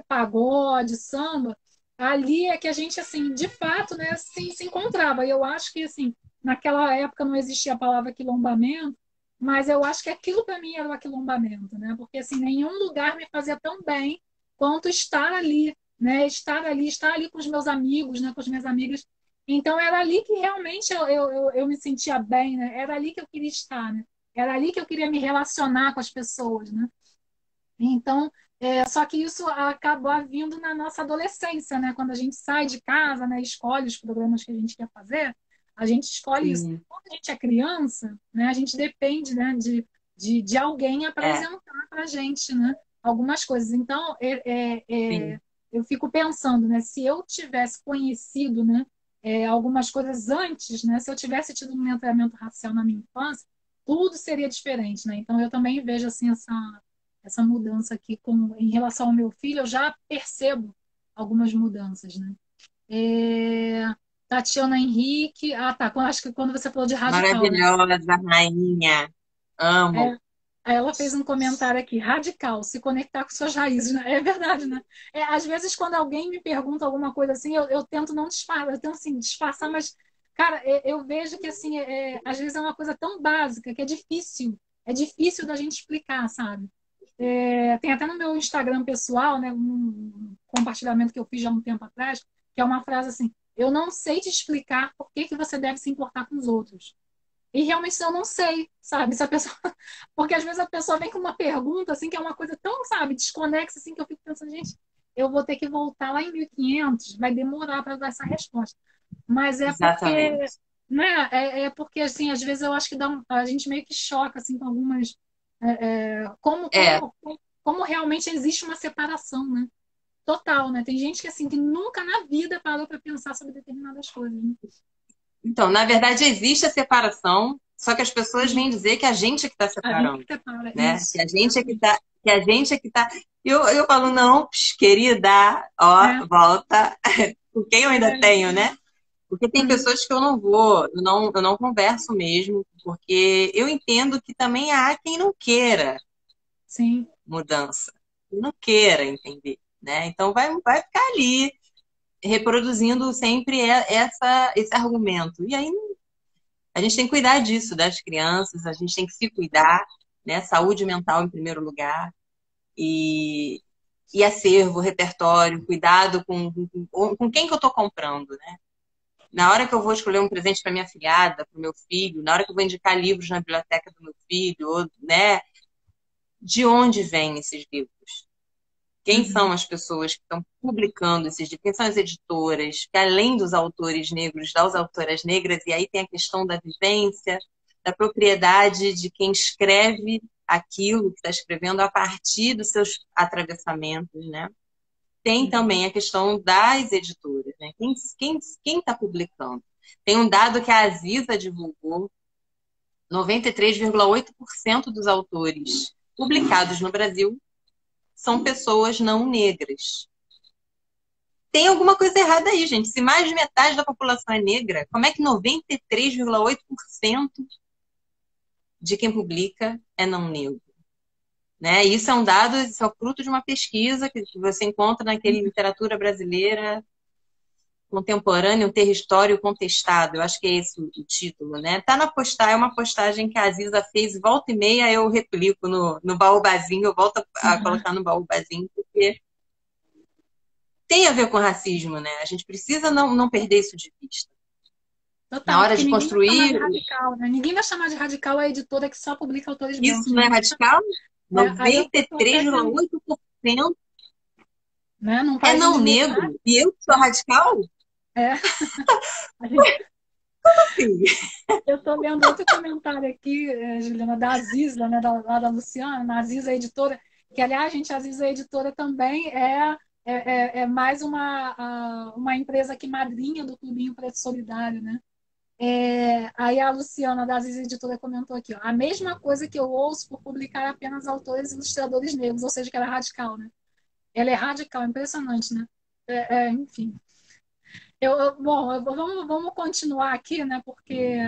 pagode, samba, ali é que a gente assim, de fato, né, se encontrava. E eu acho que assim, naquela época não existia a palavra quilombamento, mas eu acho que aquilo para mim era o aquilombamento, né? Porque assim, nenhum lugar me fazia tão bem quanto estar ali, né? Estar ali com os meus amigos, né? Com as minhas amigas. Então era ali que realmente eu me sentia bem, né? Era ali que eu queria estar, né? Era ali que eu queria me relacionar com as pessoas, né? Então, só que isso acabou vindo na nossa adolescência, né? Quando a gente sai de casa, né? Escolhe os programas que a gente quer fazer, a gente escolhe isso. Sim, Quando a gente é criança, né? A gente depende, né? De alguém é, apresentar para a gente, né? Algumas coisas. Então, sim, eu fico pensando, né? Se eu tivesse conhecido, né? Algumas coisas antes, né? Se eu tivesse tido um letramento racial na minha infância, tudo seria diferente, né? Então, eu também vejo assim essa mudança aqui em relação ao meu filho, eu já percebo algumas mudanças, né? É, Tatiana Henrique, tá, acho que quando você falou de radical, né? maravilhosa, rainha, amo. É, Aí ela fez um comentário aqui, radical, se conectar com suas raízes, né? É verdade, né? Às vezes, quando alguém me pergunta alguma coisa assim, eu tento não disfarçar, eu tento assim, disfarçar, mas, cara, eu vejo que assim, às vezes é uma coisa tão básica que é difícil da gente explicar, sabe? Tem até no meu Instagram pessoal, né, um compartilhamento que eu fiz já há um tempo atrás, que é uma frase assim: eu não sei te explicar por que que você deve se importar com os outros. E realmente eu não sei, sabe? Se a pessoa... Porque às vezes a pessoa vem com uma pergunta, assim, que é uma coisa tão, sabe, desconexa, assim, que eu fico pensando, gente, eu vou ter que voltar lá em 1500, vai demorar para dar essa resposta. Mas é porque, Exatamente. né? É porque, assim, às vezes eu acho que a gente meio que choca, assim, com algumas. É, Como realmente existe uma separação, né? Total, né? Tem gente que, assim, que nunca na vida parou para pensar sobre determinadas coisas, né? então, na verdade, existe a separação, só que as pessoas Uhum. vêm dizer que a gente é que está A gente que separando, separa né? Que isso. a gente é que está, que a gente é que está. Eu falo, não, querida, ó, É, volta, com quem eu ainda é, tenho, né? Porque tem uhum, pessoas que eu não vou, eu não converso mesmo, porque eu entendo que também há quem não queira sim, mudança, quem não queira entender, né? Então vai ficar ali reproduzindo sempre esse argumento. E aí a gente tem que cuidar disso, das crianças, a gente tem que se cuidar, né? Saúde mental em primeiro lugar, e, e acervo, repertório, cuidado com quem que eu estou comprando, né? Na hora que eu vou escolher um presente para minha filhada, para o meu filho, na hora que eu vou indicar livros na biblioteca do meu filho, ou, né? De onde vêm esses livros? Quem uhum, são as pessoas que estão publicando esses livros? Quem são as editoras? Que além dos autores negros, das autoras negras, e aí tem a questão da vivência, da propriedade de quem escreve aquilo que está escrevendo a partir dos seus atravessamentos, né? Tem uhum. também a questão das editoras, né? Quem está publicando? Tem um dado que a Aziza divulgou: 93,8% dos autores publicados no Brasil são pessoas não negras. Tem alguma coisa errada aí, gente. Se mais de metade da população é negra, como é que 93,8% de quem publica é não negro? Né? Isso é um dado, isso é o fruto de uma pesquisa que você encontra naquele Literatura Brasileira Contemporânea, um território contestado. Eu acho que é esse o título, né? Tá na postagem, é uma postagem que a Aziza fez, volta e meia eu replico no baúbazinho, eu volto a Uhum. colocar no baúbazinho, porque tem a ver com racismo, né? A gente precisa não perder isso de vista. Na Total, hora porque de ninguém vai chamar de construir, radical, né? Ninguém vai chamar de radical a editora que só publica autores isso brancos. não é Ninguém vai radical? aí eu tô até tendo, 93,8% né? Num é país não onde metade, negro. E eu que sou né? radical? É, a gente, Sim. eu estou lendo outro comentário aqui, Juliana, da Aziza, né? Lá da Luciana, na Aziza Editora, que, aliás, gente, a Aziza Editora também é mais uma empresa que madrinha do Clubinho Preto Solidário, né? Aí a Luciana da Aziz Editora comentou aqui, ó, a mesma coisa que eu ouço por publicar apenas autores e ilustradores negros, ou seja, que era radical, né? Ela é radical, impressionante, né? Enfim. Vamos continuar aqui, né? Porque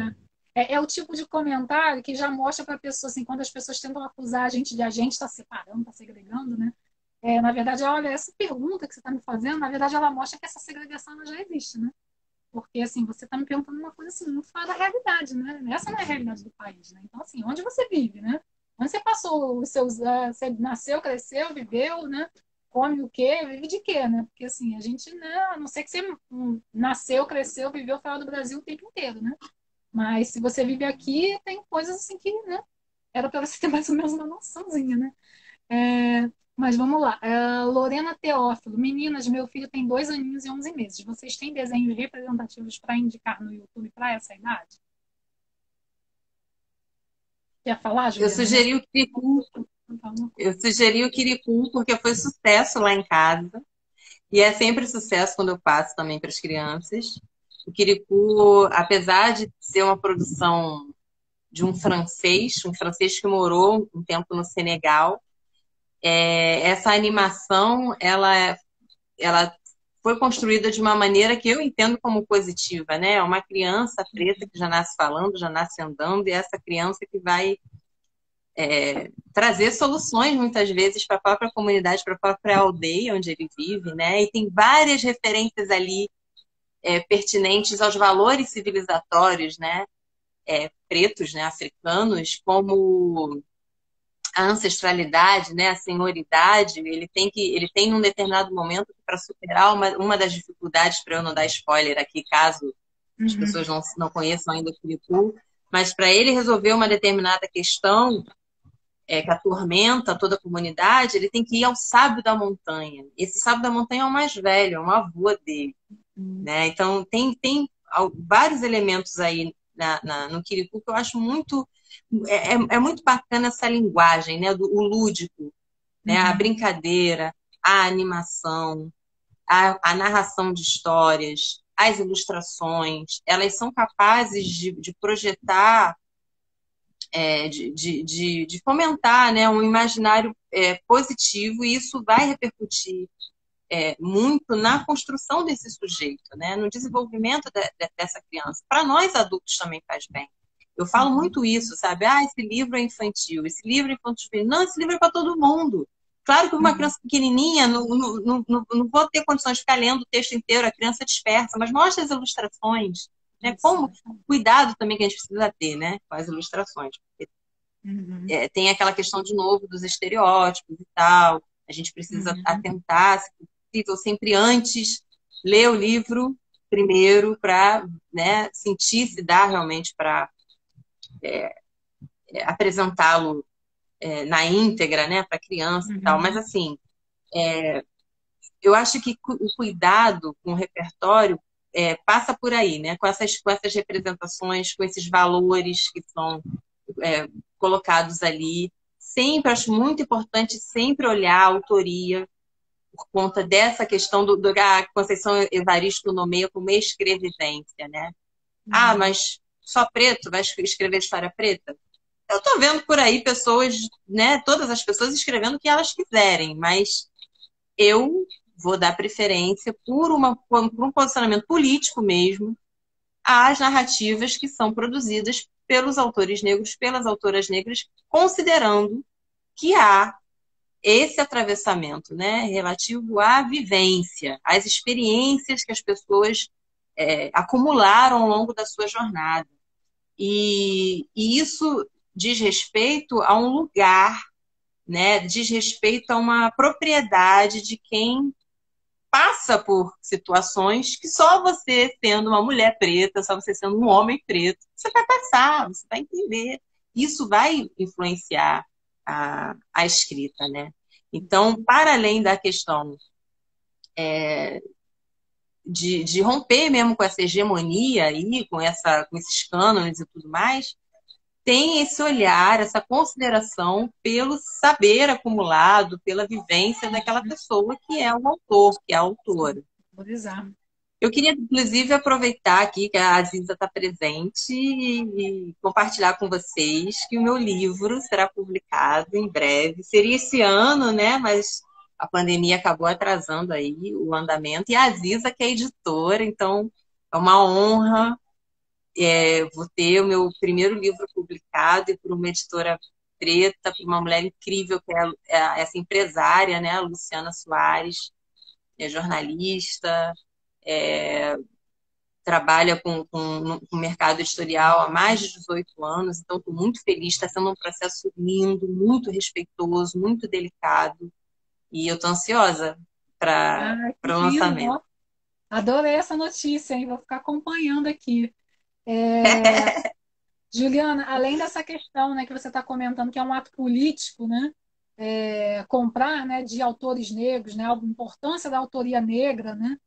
é o tipo de comentário que já mostra para a pessoa, assim, quando as pessoas tentam acusar a gente de a gente estar separando, estar segregando, né? Na verdade, olha, essa pergunta que você está me fazendo, na verdade, ela mostra que essa segregação ela já existe, né? Porque, assim, você está me perguntando uma coisa, assim, muito fora da realidade, né? Essa não é a realidade do país, né? Então, assim, onde você vive, né? Onde você passou os seus... você nasceu, cresceu, viveu, né? Come o quê? Vive de quê, né? Porque, assim, a gente, né? A não ser que você nasceu, cresceu, viveu fora do Brasil o tempo inteiro, né? Mas se você vive aqui, tem coisas, assim, que, né? Era para você ter mais ou menos uma noçãozinha, né? Mas vamos lá. Lorena Teófilo. Meninas, meu filho tem 2 aninhos e 11 meses. Vocês têm desenhos representativos para indicar no YouTube para essa idade? Quer falar, Eu Juliana? sugeri o Kirikou, eu sugeri o Kirikou porque foi sucesso lá em casa. E é sempre sucesso quando eu passo também para as crianças. O Kirikou, apesar de ser uma produção de um francês que morou um tempo no Senegal, essa animação ela foi construída de uma maneira que eu entendo como positiva, né? Uma criança preta que já nasce falando, já nasce andando, e essa criança que vai trazer soluções muitas vezes para a própria comunidade, para a própria aldeia onde ele vive, né? E tem várias referências ali pertinentes aos valores civilizatórios, né? Pretos, né? Africanos, como a ancestralidade, né? A senhoridade. Ele tem um determinado momento para superar uma das dificuldades, para eu não dar spoiler aqui, caso as pessoas não conheçam ainda o Kirikou, mas para ele resolver uma determinada questão que atormenta toda a comunidade, ele tem que ir ao sábio da montanha. Esse sábio da montanha é o mais velho, é um avô dele. Né? Então, tem vários elementos aí no Kirikou que eu acho muito... É muito bacana essa linguagem, né? O lúdico, né? A brincadeira, a animação, a narração de histórias, as ilustrações, elas são capazes de projetar, de fomentar, né, um imaginário positivo, e isso vai repercutir muito na construção desse sujeito, né, no desenvolvimento dessa criança. Para nós adultos também faz bem. Eu falo muito isso, sabe? Esse livro é infantil, esse livro é infantil. Não, esse livro é para todo mundo. Claro que uma criança pequenininha, não vou ter condições de ficar lendo o texto inteiro, a criança dispersa, mas mostra as ilustrações, né? Como cuidado também que a gente precisa ter, né, com as ilustrações. Porque, tem aquela questão, de novo, dos estereótipos e tal. A gente precisa atentar, se possível, sempre antes, ler o livro primeiro para, né, sentir se dá realmente para apresentá-lo na íntegra, né, para a criança e tal. Mas, assim, eu acho que o cuidado com o repertório passa por aí, né, com essas representações, com esses valores que são colocados ali. Sempre acho muito importante sempre olhar a autoria, por conta dessa questão do a Conceição Evaristo nomeia como escrevivência, né? Mas só preto vai escrever história preta? Eu estou vendo por aí pessoas, né, todas as pessoas escrevendo o que elas quiserem, mas eu vou dar preferência por um posicionamento político mesmo às narrativas que são produzidas pelos autores negros, pelas autoras negras, considerando que há esse atravessamento, né, relativo à vivência, às experiências que as pessoas acumularam ao longo da sua jornada. E isso diz respeito a um lugar, né, diz respeito a uma propriedade de quem passa por situações que só você, sendo uma mulher preta, só você sendo um homem preto, você vai passar, você vai entender. Isso vai influenciar a escrita, né? Então, para além da questão de romper mesmo com essa hegemonia aí, com esses cânones e tudo mais, tem esse olhar, essa consideração pelo saber acumulado, pela vivência daquela pessoa que é o autor, que é a autora. Eu queria, inclusive, aproveitar aqui que a Aziza está presente e compartilhar com vocês que o meu livro será publicado em breve. Seria esse ano, né? Mas a pandemia acabou atrasando aí o andamento. E a Aziza, que é editora, então é uma honra. Vou ter o meu primeiro livro publicado e por uma editora preta, por uma mulher incrível, que é essa empresária, né, a Luciana Soares, é jornalista, é, trabalha com o mercado editorial há mais de 18 anos, então estou muito feliz, está sendo um processo lindo, muito respeitoso, muito delicado, e eu estou ansiosa para Ah, que o lindo, lançamento. ó. Adorei essa notícia, hein? Vou ficar acompanhando aqui. É, Juliana, além dessa questão, né, que você está comentando, que é um ato político, né, comprar, né, de autores negros, né, a importância da autoria negra, né,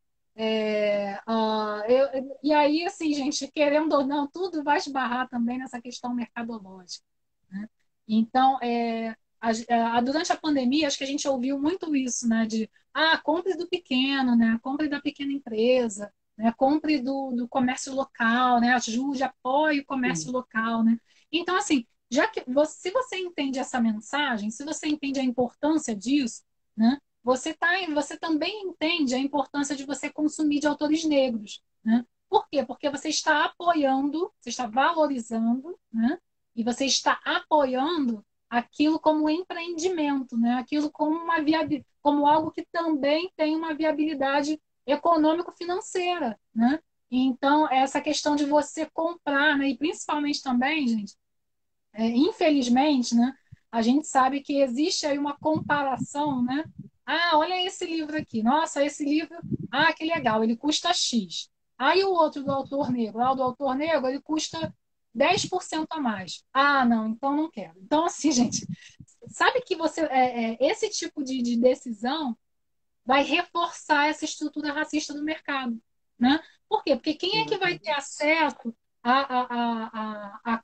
e aí, assim, gente, querendo ou não, tudo vai esbarrar também nessa questão mercadológica, né? Então, durante a pandemia, acho que a gente ouviu muito isso, né, de, compre do pequeno, né, compre da pequena empresa, né, compre do comércio local, né, ajude, apoie o comércio Sim. local, né. Então, assim, já que se você entende essa mensagem, se você entende a importância disso, né, você também entende a importância de você consumir de autores negros, né? Por quê? Porque você está apoiando, você está valorizando, né? E você está apoiando aquilo como um empreendimento, né? Aquilo como como algo que também tem uma viabilidade econômico-financeira, né? Então, essa questão de você comprar, né? E principalmente também, gente, infelizmente, né, a gente sabe que existe aí uma comparação, né? Olha esse livro aqui. Nossa, esse livro, que legal, ele custa X. Aí o outro do autor negro, lá o do autor negro, ele custa 10% a mais. Não, então não quero. Então, assim, gente, sabe que esse tipo de decisão vai reforçar essa estrutura racista do mercado, né? Por quê? Porque quem é que vai ter acesso a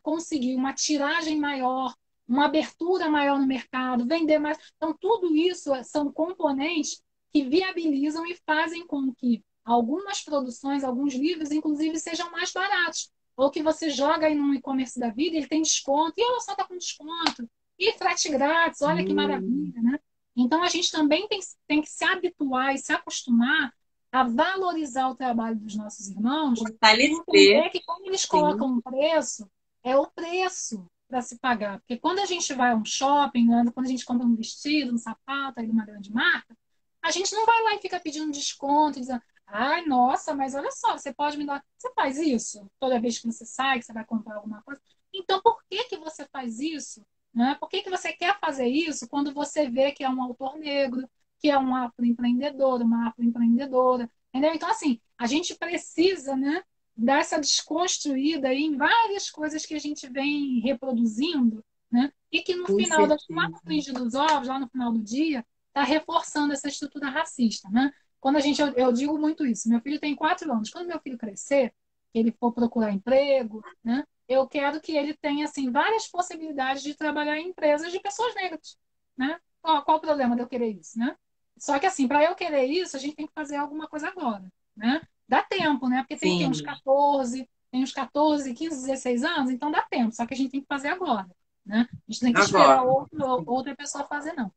conseguir uma tiragem maior, uma abertura maior no mercado, vender mais? Então, tudo isso são componentes que viabilizam e fazem com que algumas produções, alguns livros, inclusive, sejam mais baratos. Ou que você joga aí no e-commerce da vida, ele tem desconto, e olha só, está com desconto, e frete grátis, olha que Hum, maravilha, né? Então, a gente também tem que se habituar e se acostumar a valorizar o trabalho dos nossos irmãos e fortalecer, entender que quando eles sim. colocam um preço, é o preço para se pagar. Porque quando a gente vai a um shopping, né, quando a gente compra um vestido, um sapato aí de uma grande marca, a gente não vai lá e fica pedindo desconto, dizendo, ai, nossa, mas olha só, você pode me dar. Você faz isso toda vez que você sai, que você vai comprar alguma coisa? Então, por que que você faz isso? Né? Por que que você quer fazer isso quando você vê que é um autor negro, que é um afroempreendedor, uma afroempreendedora, entendeu? Então, assim, a gente precisa, né, dar essa desconstruída aí em várias coisas que a gente vem reproduzindo, né? E que no Com final, lá certeza. no frigir dos ovos, lá no final do dia, está reforçando essa estrutura racista, né? Quando eu digo muito isso, meu filho tem 4 anos. Quando meu filho crescer, ele for procurar emprego, né? Eu quero que ele tenha assim várias possibilidades de trabalhar em empresas de pessoas negras, né? Qual o problema de eu querer isso, né? Só que assim, para eu querer isso, a gente tem que fazer alguma coisa agora, né? Dá tempo, né? Porque tem uns Sim, 14, tem uns 14, 15, 16 anos, então dá tempo, só que a gente tem que fazer agora, né? A gente não tem que esperar agora. outra pessoa fazer, não.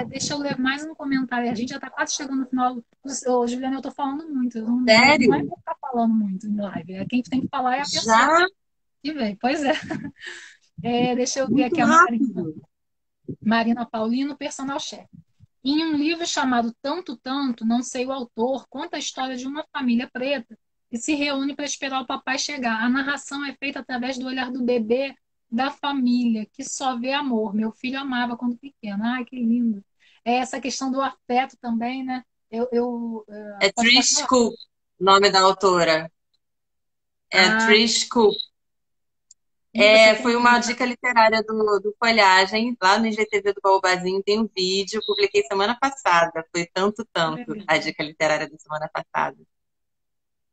Deixa eu ler mais um comentário. A gente já está quase chegando no final. Juliana, eu estou falando muito. Não é Sério? para ficar falando muito em live. Quem tem que falar é a pessoa Já que vem. Pois é. Deixa eu ver muito aqui a Marina. rápido. Marina Paulino, personal chef. Em um livro chamado Tanto Tanto, não sei o autor, conta a história de uma família preta que se reúne para esperar o papai chegar. A narração é feita através do olhar do bebê da família, que só vê amor. Meu filho amava quando pequeno. Ai, que lindo. Essa questão do afeto também, né? É Pode Trish falar. Coop, o nome da autora. É Ah, Trish Coop. e você Foi tem. uma dica literária do Folhagem, lá no IGTV do Baobazinho tem um vídeo, publiquei semana passada, foi tanto, Que tanto, legal. a dica literária da semana passada.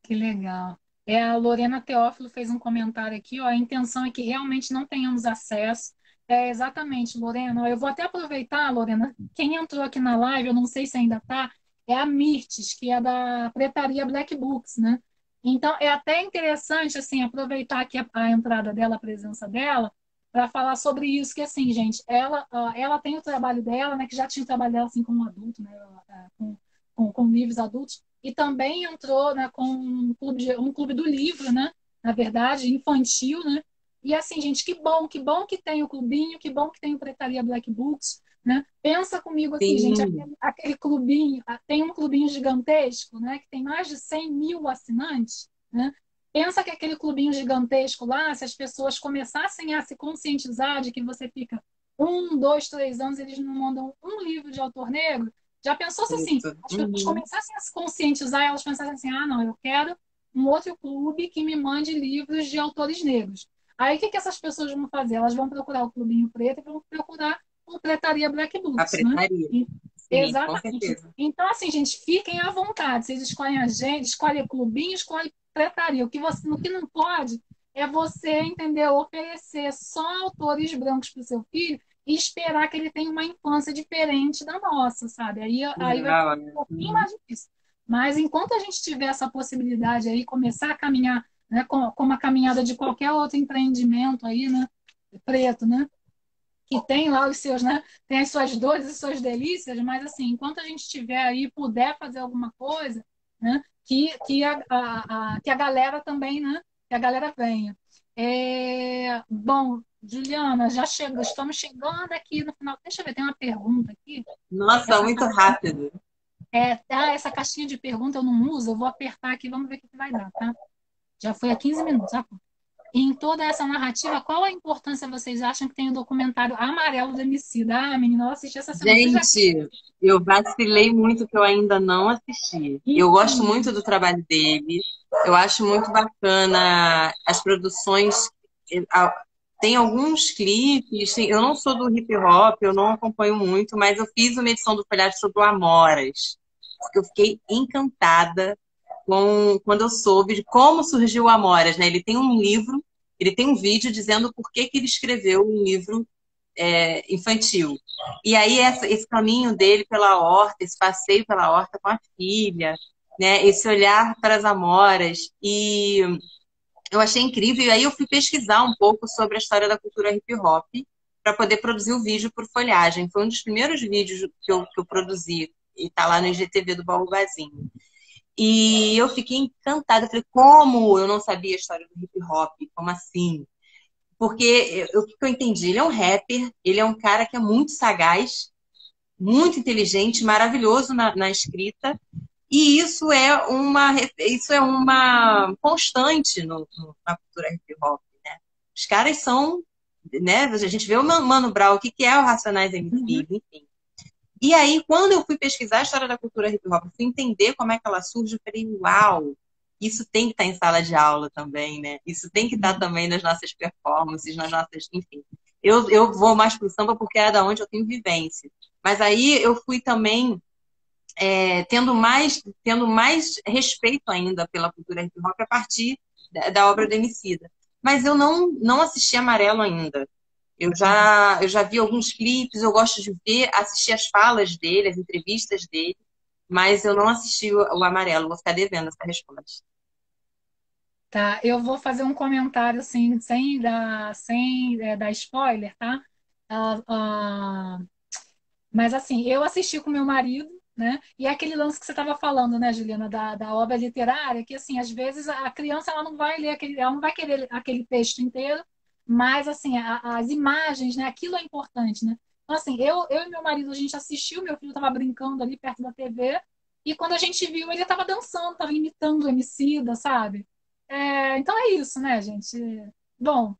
Que legal. A Lorena Teófilo fez um comentário aqui, ó, a intenção é que realmente não tenhamos acesso. Exatamente, Lorena. Eu vou até aproveitar, Lorena, quem entrou aqui na live, eu não sei se ainda está, é a Mirtes, que é da Pretaria Black Books, né? Então, é até interessante, assim, aproveitar aqui a entrada dela, a presença dela, para falar sobre isso, que assim, gente, ela tem o trabalho dela, né, que já tinha o trabalho dela assim como adulto, né, com livros adultos, e também entrou, né, com um clube do livro, né, na verdade, infantil, né, e assim, gente, que bom que tem o clubinho, que bom que tem o Pretaria Black Books, né, pensa comigo assim, gente, Sim, aquele clubinho, tem um clubinho gigantesco, né, que tem mais de 100 mil assinantes, né, pensa que aquele clubinho gigantesco lá, se as pessoas começassem a se conscientizar de que você fica 1, 2, 3 anos, eles não mandam um livro de autor negro, já pensou se assim, isso. as pessoas Uhum. começassem a se conscientizar, elas pensassem assim, ah, não, eu quero um outro clube que me mande livros de autores negros. Aí o que essas pessoas vão fazer? Elas vão procurar o Clubinho Preto e vão procurar o Pretaria Black A Books, né? pretaria. E- Sim, com exatamente. certeza. Então, assim, gente, fiquem à vontade. Vocês escolhem a gente, escolhem o clubinho, escolhem pretaria. O que não pode é você, entendeu, oferecer só autores brancos para o seu filho e esperar que ele tenha uma infância diferente da nossa, sabe? Aí vai ficar Legal, um né? pouquinho Uhum. mais difícil. Mas enquanto a gente tiver essa possibilidade aí, começar a caminhar, né, como a caminhada de qualquer outro empreendimento aí, né, preto, né, que tem lá os seus, né, tem as suas dores e suas delícias, mas assim, enquanto a gente tiver aí, puder fazer alguma coisa, né, que a galera também, né, que a galera venha. Bom, Juliana, estamos chegando aqui no final. Deixa eu ver, tem uma pergunta aqui. Nossa, Essa muito caixinha, rápido. essa caixinha de pergunta eu não uso, eu vou apertar aqui, vamos ver o que vai dar, tá? Já foi há 15 minutos, tá? Em toda essa narrativa, qual a importância vocês acham que tem o documentário Amarelo do Emicida? Ah, menina, eu assisti essa semana. Você já Gente, eu vacilei muito que eu ainda não assisti. Eu gosto assistiu? muito do trabalho dele. Eu acho muito bacana as produções. eh, a- Tem alguns clipes. Eu não sou do hip hop, eu não acompanho muito, mas eu fiz uma edição do Folhado sobre o Amoras, porque eu fiquei encantada quando eu soube de como surgiu o Amoras, né? Ele tem um livro, ele tem um vídeo dizendo por que que ele escreveu um livro infantil. E aí esse caminho dele pela horta, esse passeio pela horta com a filha, né? Esse olhar para as amoras. E eu achei incrível. E aí eu fui pesquisar um pouco sobre a história da cultura hip hop para poder produzir o vídeo por Folhagem. Foi um dos primeiros vídeos que eu produzi e está lá no IGTV do Baúbazinho. E eu fiquei encantada. Eu falei, como eu não sabia a história do hip hop? Como assim? Porque o que eu entendi? Ele é um rapper, ele é um cara que é muito sagaz, muito inteligente, maravilhoso na escrita, e isso é uma constante na cultura hip hop, né? Os caras são, né? A gente vê o Mano Brown, o que é o Racionais Uhum. MC, enfim. E aí, quando eu fui pesquisar a história da cultura hip hop, fui entender como é que ela surge, eu falei, uau, isso tem que estar em sala de aula também, né? Isso tem que estar também nas nossas performances, nas nossas, enfim. Eu vou mais pro samba porque é da onde eu tenho vivência. Mas aí eu fui também tendo mais respeito ainda pela cultura hip hop a partir da obra do Emicida. Mas eu não assisti Amarelo ainda. Eu já vi alguns clipes, eu gosto de assistir as falas dele, as entrevistas dele, mas eu não assisti o Amarelo, vou ficar devendo essa resposta. Tá, eu vou fazer um comentário assim, sem dar spoiler, tá? Ah, ah, mas assim, eu assisti com meu marido, né? E é aquele lance que você estava falando, né, Juliana, da obra literária, que assim, às vezes a criança ela não vai ler ela não vai querer aquele texto inteiro, mas assim, as imagens, né? Aquilo é importante, né? Então, assim, eu e meu marido, a gente assistiu, meu filho estava brincando ali perto da TV, e quando a gente viu, ele estava dançando, estava imitando o Emicida, sabe? Então é isso, né, gente? Bom,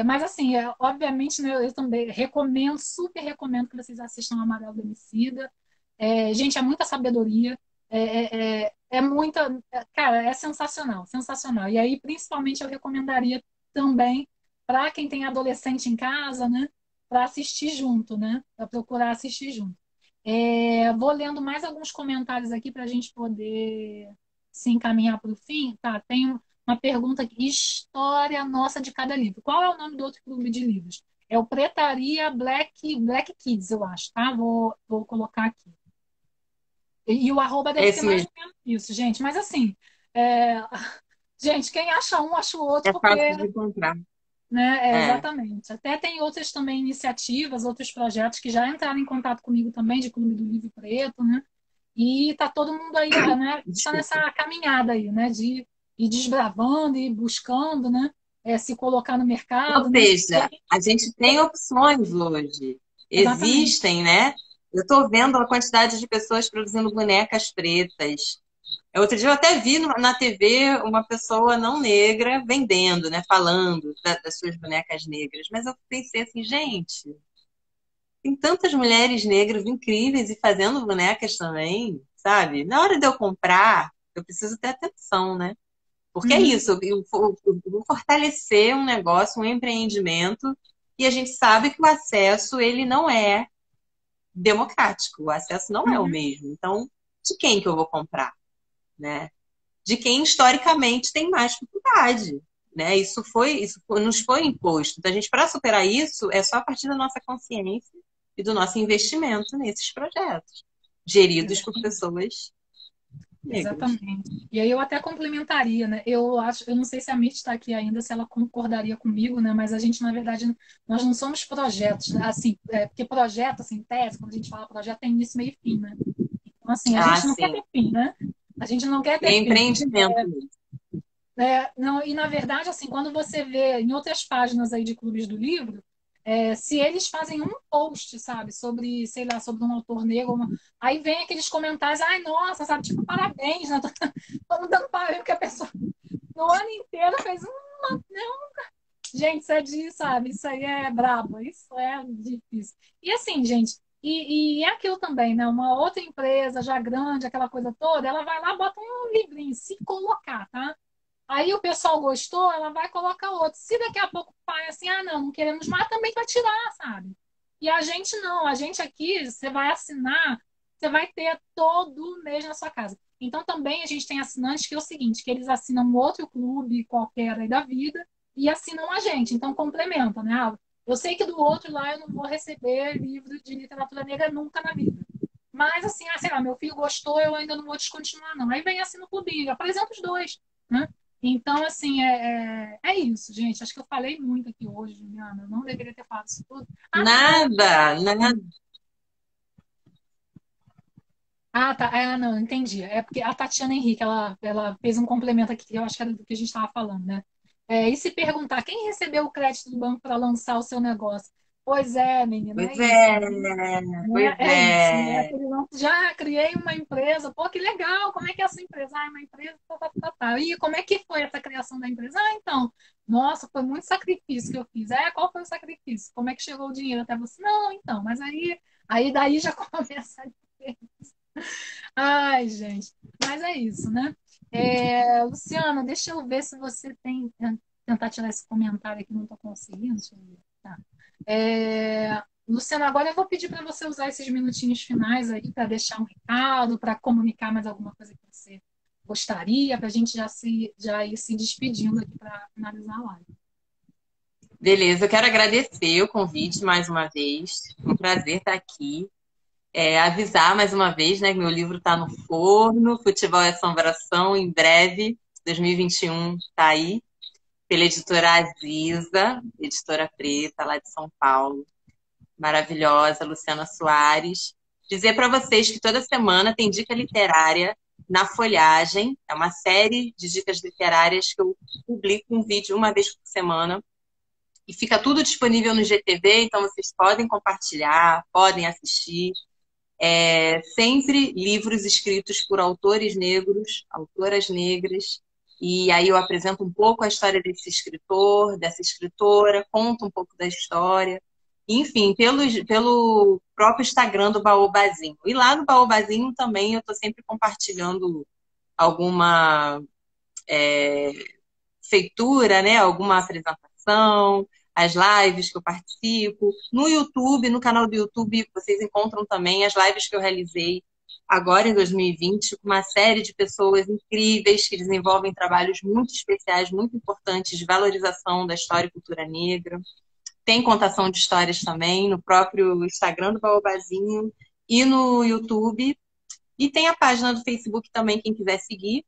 mas assim, obviamente, né, eu também recomendo, super recomendo que vocês assistam Amarelo do Emicida. Gente, é muita sabedoria, muita, cara, é sensacional, sensacional. E aí, principalmente, eu recomendaria também para quem tem adolescente em casa, né, para assistir junto, né, para procurar assistir junto. Vou lendo mais alguns comentários aqui para a gente poder se encaminhar para o fim. Tá, tem uma pergunta aqui. História nossa de cada livro. Qual é o nome do outro clube de livros? É o Pretaria Black Kids, eu acho, tá? Vou colocar aqui. E o arroba É deve ser esse mais mesmo. ou menos isso, gente. Mas assim, é, gente, quem acha um, acha o outro, É porque fácil de encontrar. né? É, É. exatamente. Até tem outras também iniciativas, outros projetos que já entraram em contato comigo também, de Clube do Livro Preto, né? E tá todo mundo aí, né? Está Desculpa. nessa caminhada aí, né? De ir desbravando e buscando, né? Se colocar no Ou mercado, né? E seja, a gente tem opções hoje. exatamente. Existem, né? Eu estou vendo a quantidade de pessoas produzindo bonecas pretas. Outro dia eu até vi na TV uma pessoa não negra vendendo, né? Falando das suas bonecas negras. Mas eu pensei assim, gente, tem tantas mulheres negras incríveis e fazendo bonecas também, sabe? Na hora de eu comprar, eu preciso ter atenção, né? Porque é Uhum, isso, eu vou fortalecer um negócio, um empreendimento, e a gente sabe que o acesso, ele não é democrático, o acesso não é o uhum, mesmo. Então, de quem que eu vou comprar, né? De quem historicamente tem mais dificuldade, né? Nos foi imposto. Então, a gente, para superar isso, é só a partir da nossa consciência e do nosso investimento nesses projetos, geridos por exatamente. pessoas negras. Exatamente. E aí eu até complementaria, né? Eu acho, eu não sei se a Mitch está aqui ainda, se ela concordaria comigo, né? Mas a gente, na verdade, nós não somos projetos, né? Assim, porque projeto, assim, tese, quando a gente fala projeto, tem início, meio e fim, né? Então, assim, a Ah, gente não quer sim. ter fim, né? A gente não quer É ter fim. empreendimento mesmo. Não, e na verdade, assim, quando você vê em outras páginas aí de clubes do livro, se eles fazem um post, sabe, sobre, sei lá, sobre um autor negro, aí vem aqueles comentários, ai, nossa, sabe, tipo, parabéns, né? Todo mundo dando parabéns, porque a pessoa no ano inteiro fez uma. Gente, isso é de, sabe, isso aí é brabo, isso é difícil. E assim, gente, e é aquilo também, né? Uma outra empresa já grande, aquela coisa toda, ela vai lá, bota um livrinho, se colocar, tá? Aí o pessoal gostou, ela vai colocar outro. Se daqui a pouco o pai assim, ah, não, não queremos mais, também vai tirar, sabe? E a gente não, a gente aqui, você vai assinar, você vai ter todo mês na sua casa. Então também a gente tem assinantes que é o seguinte, que eles assinam um outro clube qualquer aí da vida e assinam a gente. Então complementa, né? Ah, eu sei que do outro lá eu não vou receber livro de literatura negra nunca na vida. Mas assim, ah, sei lá, meu filho gostou, eu ainda não vou descontinuar, não. Aí vem assim no clubinho, apresenta os dois, né? Então, assim, é isso, gente. Acho que eu falei muito aqui hoje, Juliana. Eu não deveria ter falado isso tudo. Ah, tá. Nada, nada. Tá. Não, entendi. É porque a Tatiana Henrique, ela fez um complemento aqui, que eu acho que era do que a gente estava falando, né? E se perguntar quem recebeu o crédito do banco para lançar o seu negócio? Pois é, menina, é Pois isso. é, Né? pois É isso, né? é. Aquele lance, já criei uma empresa, pô, que legal, como é que é essa empresa? Ah, é uma empresa, tá. E como é que foi essa criação da empresa? Ah, então, nossa, foi muito sacrifício que eu fiz. Qual foi o sacrifício? Como é que chegou o dinheiro até você? Não, então, mas aí daí já começa a diferença. Ai, gente, mas é isso, né? Luciana, deixa eu ver se você tem. Tentar tirar esse comentário aqui, não estou conseguindo. Deixa eu ver. Tá. Luciana, agora eu vou pedir para você usar esses minutinhos finais aí para deixar um recado, para comunicar mais alguma coisa que você gostaria, para a gente já ir se despedindo aqui para finalizar a live. Beleza, eu quero agradecer o convite mais uma vez. Um prazer estar aqui. Avisar mais uma vez, né, que meu livro está no forno, Futebol e Assombração, em breve, 2021, está aí, pela editora Aziza, editora preta, lá de São Paulo. Maravilhosa, Luciana Soares. Dizer para vocês que toda semana tem dica literária na Folhagem. É uma série de dicas literárias que eu publico um vídeo uma vez por semana. E fica tudo disponível no GTV, então vocês podem compartilhar, podem assistir. Sempre livros escritos por autores negros, autoras negras. E aí eu apresento um pouco a história desse escritor, dessa escritora, conto um pouco da história. Enfim, pelo próprio Instagram do Baobazinho. E lá no Baobazinho também eu estou sempre compartilhando alguma feitura, né? Alguma apresentação, as lives que eu participo. No YouTube, no canal do YouTube, vocês encontram também as lives que eu realizei agora em 2020, com uma série de pessoas incríveis que desenvolvem trabalhos muito especiais, muito importantes de valorização da história e cultura negra. Tem contação de histórias também no próprio Instagram do Baobazinho e no YouTube. E tem a página do Facebook também, quem quiser seguir.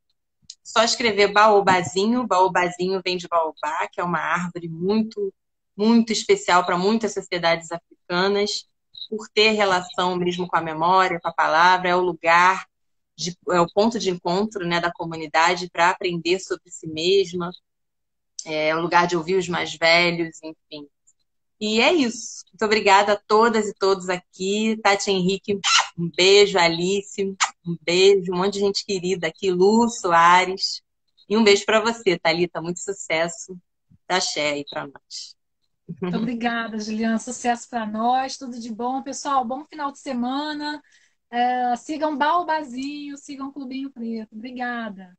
Só escrever baobazinho. Baobazinho vem de baobá, que é uma árvore muito, muito especial para muitas sociedades africanas, por ter relação mesmo com a memória, com a palavra, é o lugar, é o ponto de encontro, né, da comunidade para aprender sobre si mesma, é o lugar de ouvir os mais velhos, enfim. E é isso. Muito obrigada a todas e todos aqui. Tati Henrique, um beijo. Alice, um beijo. Um monte de gente querida aqui. Lu Soares. E um beijo para você, Thalita. Muito sucesso. Tá cheia aí para nós. Muito obrigada, Juliana. Sucesso para nós, tudo de bom. Pessoal, bom final de semana. Sigam Baobazinho, sigam Clubinho Preto. Obrigada.